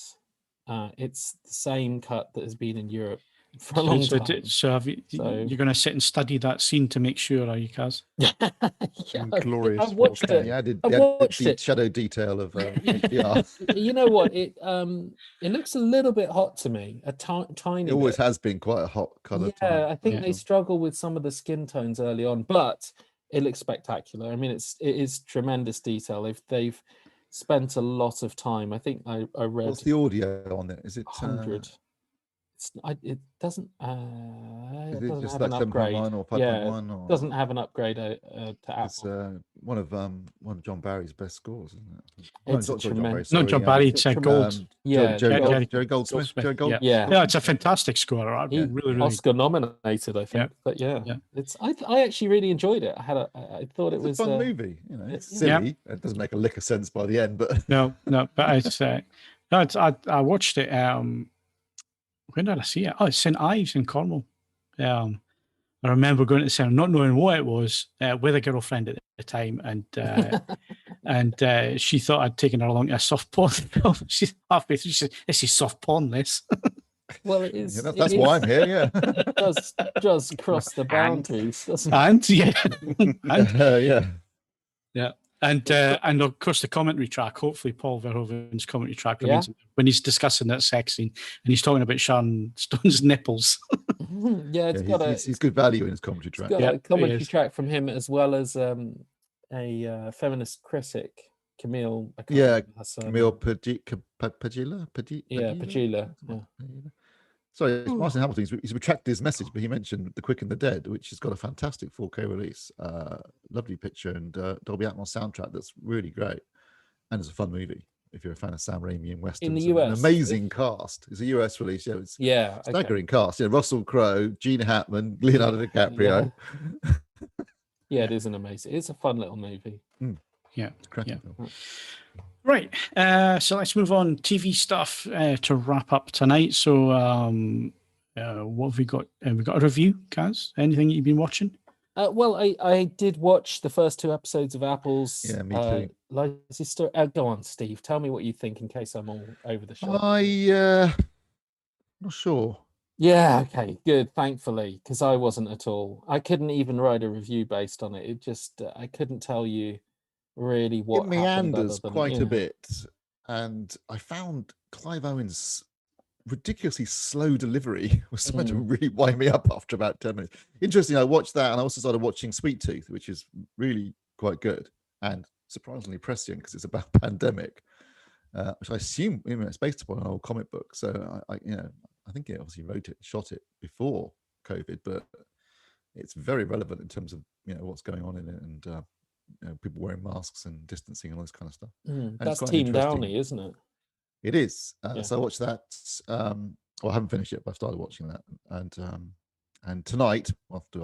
It's the same cut that has been in Europe for a long time. So you're going to sit and study that scene to make sure, are you, Kaz? Glorious. I've watched it. Yeah, I watched it. Shadow detail of You know what? It looks a little bit hot to me. Tiny. It always has been quite a hot color. Yeah, I think they struggle with some of the skin tones early on, but it looks spectacular. I mean, it is tremendous detail. They've spent a lot of time. I think I read. What's the audio on it? Is it 100? It doesn't. Is it doesn't just have like an upgrade. 7.1 or 5.1? Or doesn't have an upgrade to Apple. It's one of John Barry's best scores, isn't it? It's not John Barry. It's Gold. Jerry Goldsmith. Yeah, it's a fantastic score. Really Oscar nominated, I think. But it's. I actually really enjoyed it. I thought it was a fun movie. It's silly. It doesn't make a lick of sense by the end, but no. But I watched it. When did I see it? Oh, it's St. Ives in Cornwall. I remember going to the cinema, not knowing what it was, with a girlfriend at the time, and she thought I'd taken her along to a soft porn film. She's halfway through. She said, "This is soft porn, this." Well, it is. That's why I'm here. Yeah, it does cross the boundaries, doesn't it? And of course the commentary track. Hopefully, Paul Verhoeven's commentary track remains when he's discussing that sex scene and he's talking about Sharon Stone's nipples. He's good value in his commentary track. It's got a commentary track from him as well as a feminist critic, Camille. Camille Pagila. Sorry, it's Martin Hamilton. He's retracted his message, but he mentioned The Quick and the Dead, which has got a fantastic 4K release, lovely picture, and Dolby Atmos soundtrack that's really great, and it's a fun movie if you're a fan of Sam Raimi and westerns. In the US, an amazing cast. It's a US release. It's staggering cast. Russell Crowe, Gene Hackman, Leonardo DiCaprio. It is an amazing. It's a fun little movie. Right, so let's move on. TV stuff to wrap up tonight. So, what have we got? We got a review, Kaz? Anything you've been watching? Well, I did watch the first 2 episodes of Apple's. Yeah, me too. Go on, Steve. Tell me what you think in case I'm all over the show. Not sure. Yeah. Okay. Good. Thankfully, because I wasn't at all. I couldn't even write a review based on it. It just I couldn't tell you really what it meanders quite a bit, and I found Clive Owen's ridiculously slow delivery was starting to really wind me up after about 10 minutes. Interesting, I watched that, and I also started watching Sweet Tooth, which is really quite good and surprisingly prescient because it's about pandemic, which I assume it's based upon an old comic book. So I think it obviously shot it before COVID, but it's very relevant in terms of what's going on in it, and people wearing masks and distancing and all this kind of stuff. That's Team Downey, isn't it? It is. So I watched that. I haven't finished it, but I started watching that. And tonight, after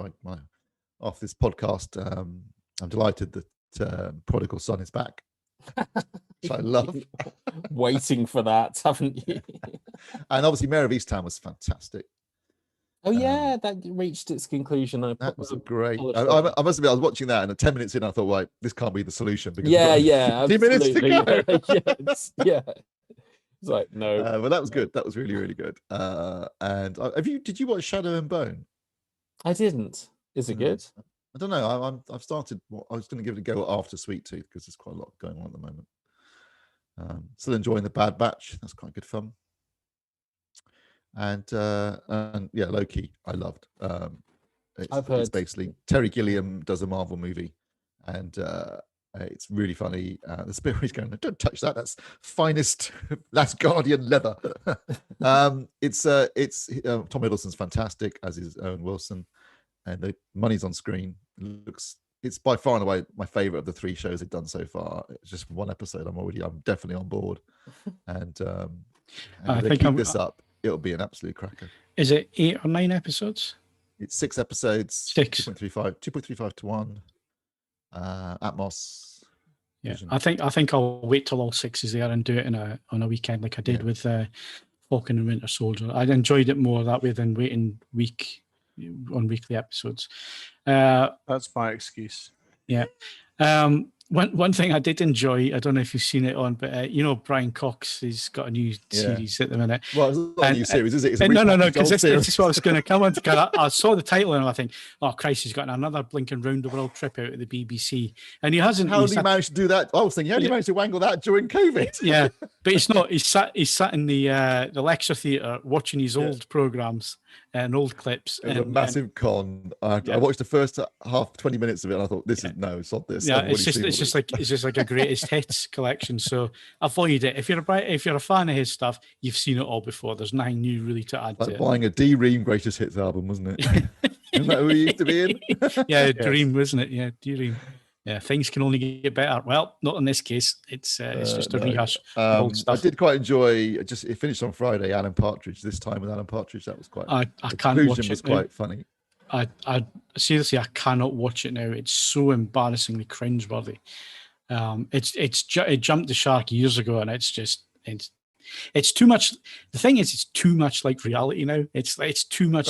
this podcast, I'm delighted that Prodigal Son is back, which I love. Waiting for that, haven't you? And obviously, Mayor of Easttown was fantastic. Oh yeah, that reached its conclusion. That was a great. I must admit, I was watching that, and at 10 minutes in, I thought, right, this can't be the solution. Because 10 minutes to go. yeah. It's like, no. Well, that was good. That was really, really good. And did you watch Shadow and Bone? I didn't. Is it good? I don't know. I've started. I was going to give it a go after Sweet Tooth because there's quite a lot going on at the moment. Still enjoying The Bad Batch. That's quite good fun. And yeah, Loki, I loved. It's basically Terry Gilliam does a Marvel movie, and it's really funny. The spirit is going, don't touch that. That's finest last Guardian leather. It's Tom Hiddleston's fantastic, as is Owen Wilson, and the money's on screen. It's by far and away my favorite of the 3 shows they've done so far. It's just one episode. I'm definitely on board, and if they keep this up, it'll be an absolute cracker. Is it 8 or 9 episodes? It's 6 episodes. 6. 2.35 to 1. Atmos. Yeah, Vision. I think I'll wait till all 6 is there and do it on a weekend like I did with Falcon and Winter Soldier. I enjoyed it more that way than waiting weekly episodes. That's my excuse. Yeah. One thing I did enjoy, I don't know if you've seen it on, but Brian Cox has got a new series at the minute. Well, it's not a new series, is it? It's a no, because this series. is what I was going to come on to. I saw the title and I think, oh Christ, he's got another blinking round the world trip out at the BBC, and he hasn't. How did he manage to do that? I was thinking, how did he manage to wangle that during COVID? Yeah, but it's not. He's sat in the lecture theatre watching his old programs and old clips. It was a massive con. I watched the first half 20 minutes of it and I thought, this is not this. Yeah, it's just like a greatest hits collection. So avoid it. If you're a fan of his stuff, you've seen it all before. There's nothing new really to add to it. Buying a D-Ream greatest hits album, wasn't it? Isn't that who he used to be in? Yeah, Dream, wasn't it? Yeah, D-Ream. Yeah, things can only get better. Well, not in this case. It's just a rehash of old stuff. I did quite enjoy. It finished on Friday. Alan Partridge. This time with Alan Partridge, that was quite. I can't watch it. Was quite funny. I seriously, I cannot watch it now. It's so embarrassingly cringeworthy. It jumped the shark years ago, and it's too much. The thing is, it's too much like reality now. It's too much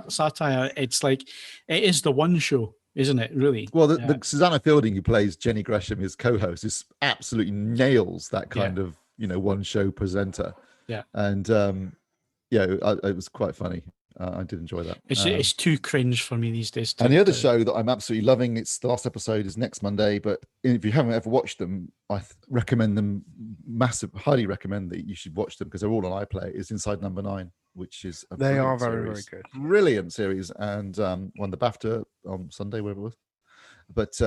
satire. It's like it is the one show. Isn't it really? Well, the Susanna Fielding, who plays Jenny Gresham, his co-host, absolutely nails that kind of one show presenter. Yeah, and it was quite funny. I did enjoy that. It's too cringe for me these days. And the other show that I'm absolutely loving, the last episode is next Monday. But if you haven't ever watched them, I recommend them highly recommend that you should watch them because they're all on iPlayer. Is Inside Number 9, which is they are very very good, brilliant series, and won the BAFTA on Sunday, wherever it was. But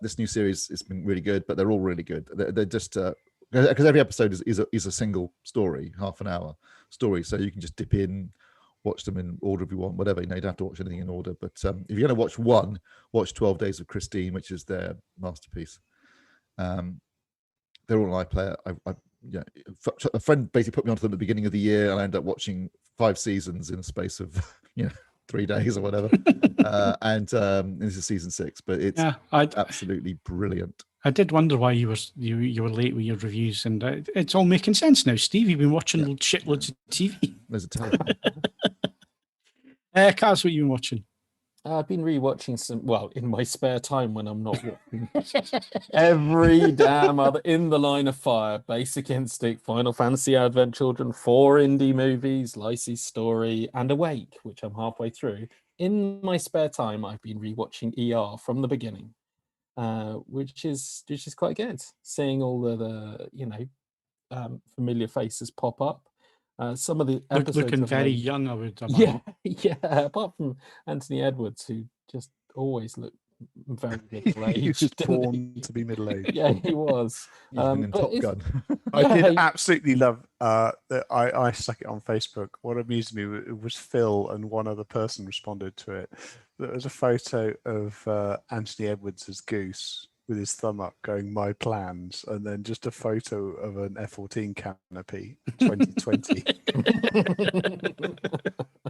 this new series has been really good. But they're all really good. They're just because every episode is a single story, half an hour story, so you can just dip in. Watch them in order if you want, whatever. You don't have to watch anything in order. But if you're going to watch one, watch 12 Days of Christine, which is their masterpiece. They're all on iPlayer. A friend basically put me onto them at the beginning of the year, and I ended up watching 5 seasons in a space of 3 days or whatever. And this is season 6, but it's absolutely brilliant. I did wonder why you were late with your reviews, and it's all making sense now. Steve, you've been watching shitloads of TV. There's a telephone. Kaz, what you been watching? I've been rewatching in my spare time when I'm not watching every damn other In the Line of Fire, Basic Instinct, Final Fantasy Advent Children, 4 indie movies, Lacey's Story, and Awake, which I'm halfway through. In my spare time, I've been rewatching ER from the beginning. Which is quite good. Seeing all the familiar faces pop up. Some of the episodes looking very young, I would imagine. Yeah. Apart from Anthony Edwards, who just always looked very middle-aged. He was born to be middle-aged. Yeah, he was. In Top Gun. I did absolutely love that. I stuck it on Facebook. What amused me was Phil and one other person responded to it. There was a photo of Anthony Edwards as Goose with his thumb up going, "My plans," and then just a photo of an F-14 canopy, 2020.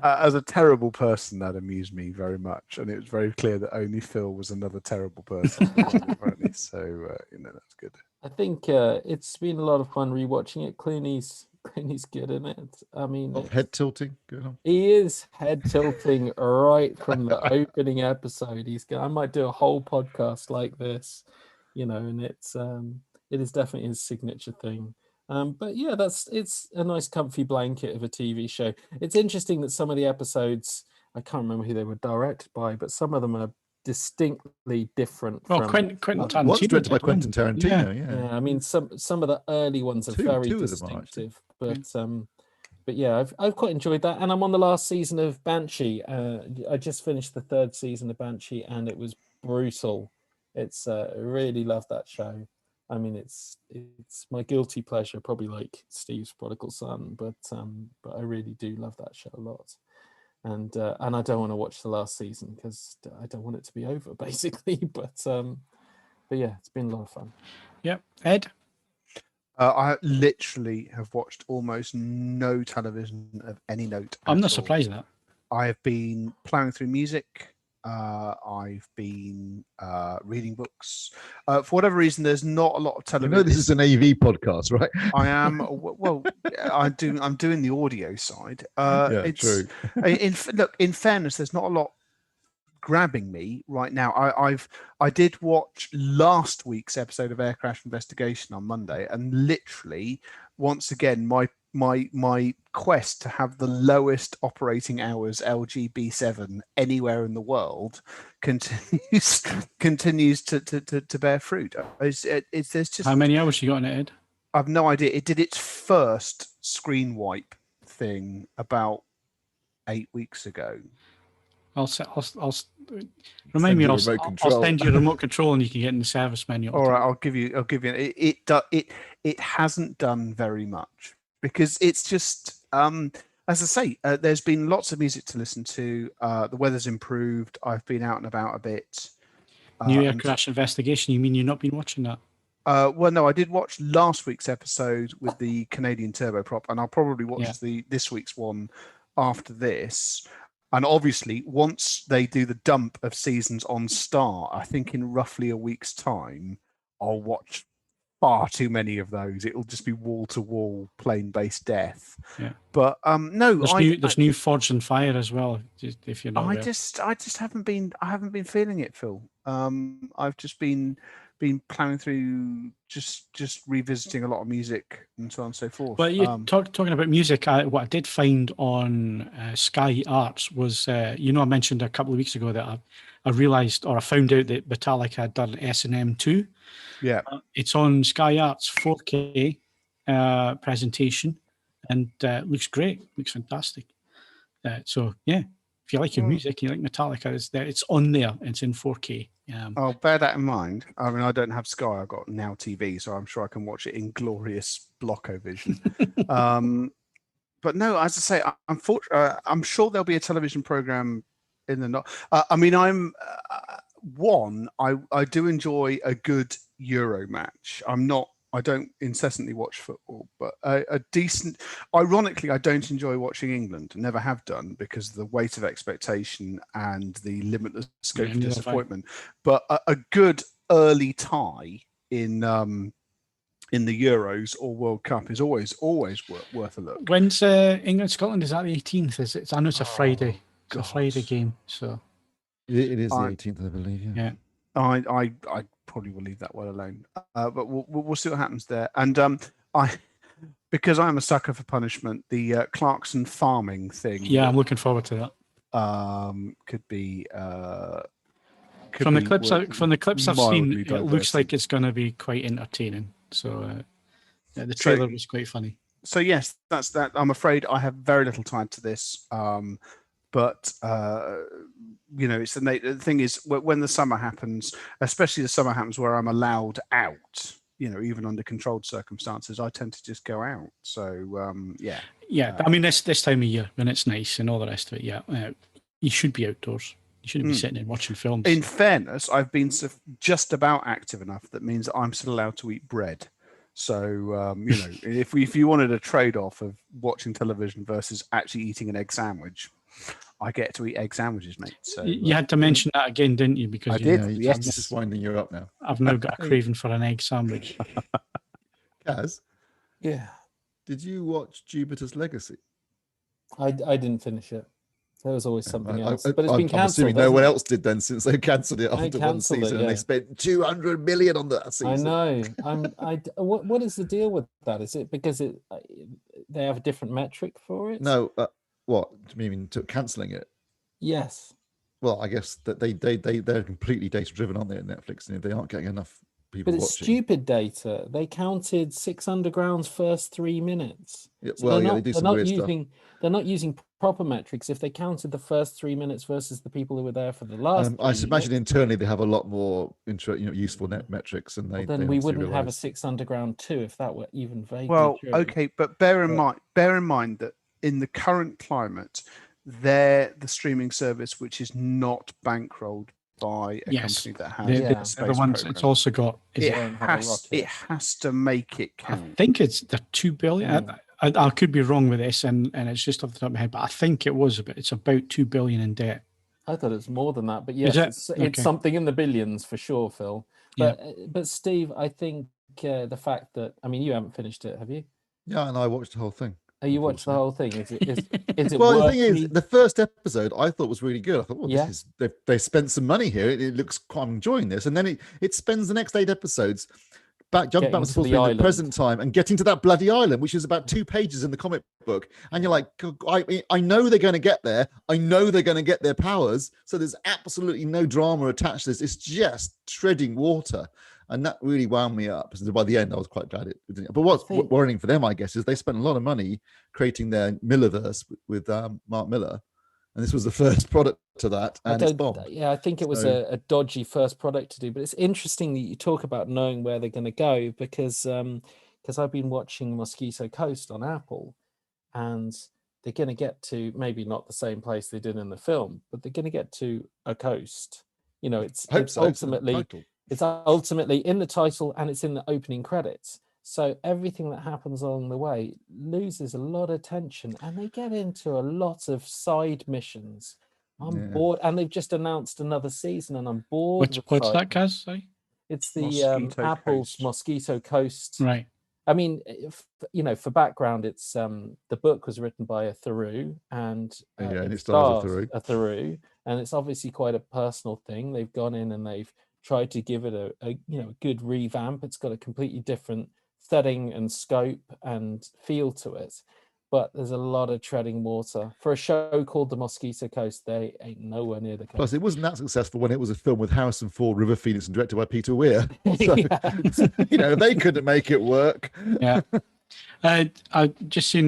As a terrible person, that amused me very much, and it was very clear that only Phil was another terrible person. Apparently, so that's good. I think it's been a lot of fun rewatching it. Clooney's good in it. I mean, head tilting. Good on. He is head tilting right from the opening episode. I might do a whole podcast like this, and it is definitely his signature thing. But yeah, it's a nice comfy blanket of a TV show. It's interesting that some of the episodes, I can't remember who they were directed by, but some of them are distinctly different. Well, from Quentin Tarantino. One's directed by Quentin Tarantino. Yeah, I mean some of the early ones are very distinctive, but yeah, I've quite enjoyed that, and I'm on the last season of Banshee. I just finished the 3rd season of Banshee, and it was brutal. It's I really love that show. I mean, it's my guilty pleasure, probably like Steve's Prodigal Son, but I really do love that show a lot, and I don't want to watch the last season because I don't want it to be over, basically. But yeah, it's been a lot of fun. Yep, Ed. I literally have watched almost no television of any note. I'm not surprised at that. I have been plowing through music. I've been reading books. For whatever reason, there's not a lot of television. You know, this is an AV podcast, right? I am. Well, I'm doing the audio side. It's true. In fairness, there's not a lot grabbing me right now. I did watch last week's episode of Air Crash Investigation on Monday, and literally, once again, my quest to have the lowest operating hours LG B7 anywhere in the world continues to bear fruit. There's just, how many hours you got on it, Ed? I've no idea. It did its first screen wipe thing about 8 weeks ago. I'll remind me. I'll send you a remote control, and you can get in the service menu. All right, I'll give you. It hasn't done very much because it's just as I say. There's been lots of music to listen to. The weather's improved. I've been out and about a bit. New Air Crash Investigation. You mean you've not been watching that? Well, no, I did watch last week's episode with the Canadian turboprop, and I'll probably watch this week's one after this. And obviously, once they do the dump of seasons on Star, I think in roughly a week's time, I'll watch far too many of those. It'll just be wall-to-wall, plane-based death. Yeah. But no, there's new Forged in Fire as well. If you're not, I just haven't been. I haven't been feeling it, Phil. I've just been plowing through, just revisiting a lot of music and so on and so forth. But talking about music, what I did find on Sky Arts was, I mentioned a couple of weeks ago that I realised, or I found out that Metallica had done S&M 2. Yeah. It's on Sky Arts 4K presentation, and looks great, looks fantastic. So yeah, if you like your music, you like Metallica, it's on there. It's in 4K. I'll bear that in mind. I mean, I don't have Sky. I've got Now TV, so I'm sure I can watch it in glorious Blocko vision. But no, as I say, I'm sure there'll be a television program in the I mean, I do enjoy a good Euro match. I don't incessantly watch football, but a decent. Ironically, I don't enjoy watching England. Never have done because of the weight of expectation and the limitless scope of disappointment. But a good early tie in the Euros or World Cup is always worth a look. When's England Scotland? Is that the 18th? I know it's a Friday. It's a Friday game, so it is the 18th, I believe. Yeah. I probably will leave that well alone, but we'll see what happens there. And because I'm a sucker for punishment, the Clarkson farming thing. Yeah, I'm looking forward to that. Could be. From the clips I've seen, it looks like it's going to be quite entertaining. So the trailer was quite funny. So yes, that's that. I'm afraid I have very little time to this. But it's the thing is when the summer happens, especially the summer happens where I'm allowed out, even under controlled circumstances, I tend to just go out. So yeah. I mean, this time of year when it's nice and all the rest of it, you should be outdoors. You shouldn't be sitting and watching films. In fairness, I've been just about active enough that means that I'm still allowed to eat bread. So if you wanted a trade-off of watching television versus actually eating an egg sandwich, I get to eat egg sandwiches, mate. So you had to mention that again, didn't you? Because I did. Yes, I'm just winding you up now. I've now got a craving for an egg sandwich. Kaz, yeah. Did you watch Jupiter's Legacy? I didn't finish it. There was always something else, but it's been I'm assuming cancelled. no one else did then, since they cancelled it after one cancelled season, it, and they spent 200 million on that season. I know. What is the deal with that? Is it because they have a different metric for it? No, what do you mean to cancelling it? Yes. Well, I guess that they're completely data driven, aren't they, at Netflix? And if they aren't getting enough people But it's watching, stupid data. They counted 6 Underground's first 3 minutes. Yeah, So well, they do some weird stuff. They're not using proper metrics. If they counted the first 3 minutes versus the people who were there for the last, I should imagine internally they have a lot more useful net metrics, and then we wouldn't have a 6 Underground 2 if that were even vaguely true. Okay, but bear in mind that in the current climate, they're the streaming service which is not bankrolled by a company that has the ones. It's also got. It has to make it count. I think it's the 2 billion. I could be wrong with this, and it's just off the top of my head, but I think it's about 2 billion in debt. I thought it was more than that, but yes, it's something in the billions for sure, Phil. But Steve, I think the fact that you haven't finished it, have you? Yeah, and I watched the whole thing. Oh, you watched the whole thing? Is it well, the thing is, the first episode I thought was really good. I thought, well, they spent some money here. It looks, I'm enjoying this. And then it spends the next 8 episodes jumping back and forth in the present time and getting to that bloody island, which is about 2 pages in the comic book. And you're like, I know they're going to get there. I know they're going to get their powers. So there's absolutely no drama attached to this. It's just treading water. And that really wound me up. So by the end, I was quite glad it didn't. But what's worrying for them, I guess, is they spent a lot of money creating their Millerverse with Mark Miller. And this was the first product to that. And it's bombed. Yeah, I think it was a dodgy first product to do. But it's interesting that you talk about knowing where they're going to go, because I've been watching Mosquito Coast on Apple, and they're going to get to maybe not the same place they did in the film, but they're going to get to a coast. It's ultimately in the title, and it's in the opening credits. So everything that happens along the way loses a lot of tension, and they get into a lot of side missions. I'm bored, and they've just announced another season, and I'm bored. What's that, Kaz? Sorry? It's the Apple's Mosquito Coast. Right. For background, it's the book was written by a Theroux, and it stars a Theroux, and it's obviously quite a personal thing. They've gone in and they've tried to give it a good revamp. It's got a completely different setting and scope and feel to it, but there's a lot of treading water for a show called The Mosquito Coast. They ain't nowhere near the coast. Plus, it wasn't that successful when it was a film with Harrison Ford, River Phoenix, and directed by Peter Weir. So, they couldn't make it work. Yeah. I've just seen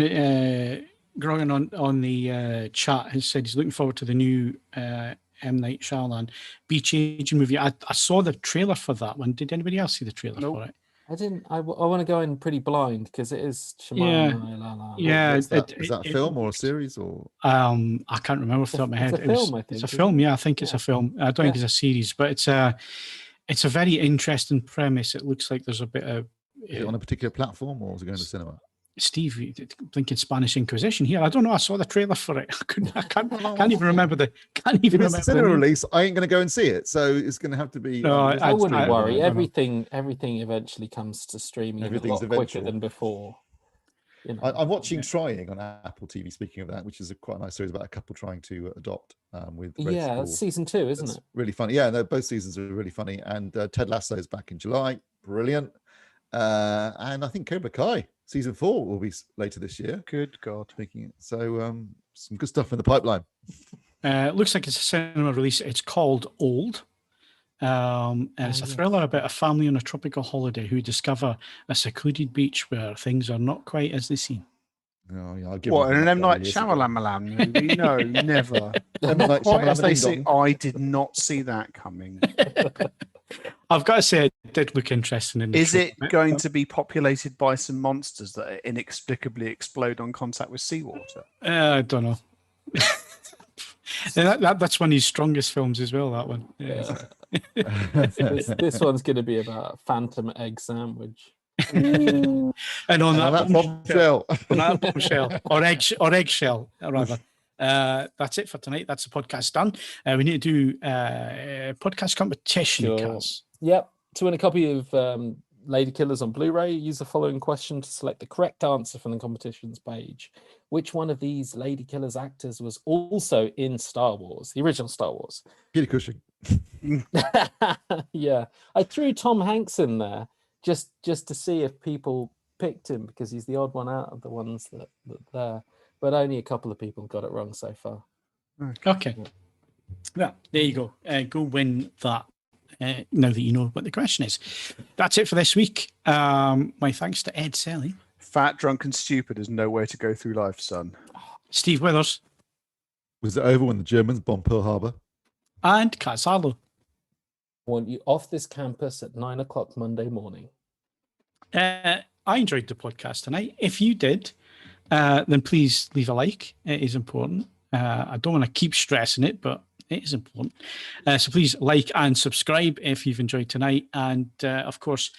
Grogan on the chat has said he's looking forward to the new M. Night Shyamalan Beach Agent movie. I saw the trailer for that one. Did anybody else see the trailer for it? I didn't. I want to go in pretty blind because it is Shyamalan. Yeah. Is that a film or a series or? I can't remember off the top of my head. It's a film, I think. It's a film. Yeah, I think it's a film. I don't think it's a series, but it's a very interesting premise. It looks like there's a bit of. Is it on a particular platform or is it going to cinema? Steve, thinking Spanish Inquisition here. I don't know. I saw the trailer for it. I can't even remember the. Can't even remember the cinema release. I ain't going to go and see it, so it's going to have to be. No, I wouldn't worry. Everything eventually comes to streaming a lot quicker than before. I'm watching Trying on Apple TV. Speaking of that, which is quite a nice series about a couple trying to adopt with. That's season 2, isn't it? Really funny. Yeah, no, both seasons are really funny. And Ted Lasso is back in July. Brilliant. And I think Cobra Kai season 4 will be later this year. Good God. So some good stuff in the pipeline. It looks like it's a cinema release. It's called Old. And it's a thriller about a family on a tropical holiday who discover a secluded beach where things are not quite as they seem. Oh, yeah, what, an M. Night Shyamalan movie? No, never. Quite as they say, I did not see that coming. I've got to say, it did look interesting. Is it going to be populated by some monsters that inexplicably explode on contact with seawater? I don't know. That's one of his strongest films as well, that one. Yeah. This one's going to be about a phantom egg sandwich. And on that bombshell, or eggshell, rather. That's it for tonight. That's the podcast done. We need to do a podcast competition. Sure. Yep. To win a copy of Ladykillers on Blu-ray, use the following question to select the correct answer from the competitions page. Which one of these Ladykillers actors was also in Star Wars, the original Star Wars? Peter Cushing. Yeah, I threw Tom Hanks in there just to see if people picked him, because he's the odd one out of the ones that there. But only a couple of people got it wrong so far. Okay. Well, there you go. Go win that. Now that you know what the question is. That's it for this week. My thanks to Ed Selley. Fat, drunk, and stupid is no way to go through life, son. Steve Withers. Was it over when the Germans bombed Pearl Harbor? And Kat Harlow. I want you off this campus at 9 o'clock Monday morning. I enjoyed the podcast tonight. If you did, then please leave a like. It is important. I don't want to keep stressing it, but it is important. So please like and subscribe if you've enjoyed tonight. And of course,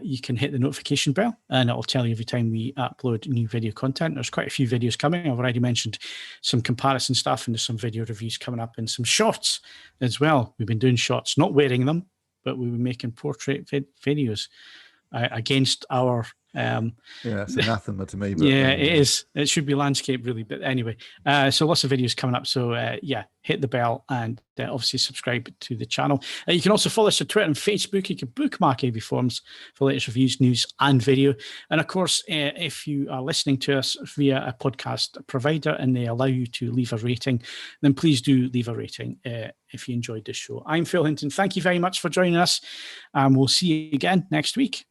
you can hit the notification bell and it'll tell you every time we upload new video content. There's quite a few videos coming. I've already mentioned some comparison stuff, and there's some video reviews coming up and some shorts as well. We've been doing shorts, not wearing them, but we were making portrait videos against our it's anathema to me. But, yeah, it is. It should be landscape, really. But anyway, so lots of videos coming up. So hit the bell and obviously subscribe to the channel. You can also follow us on Twitter and Facebook. You can bookmark AV Forums for latest reviews, news, and video. And of course, if you are listening to us via a podcast provider and they allow you to leave a rating, then please do leave a rating if you enjoyed this show. I'm Phil Hinton. Thank you very much for joining us, and we'll see you again next week.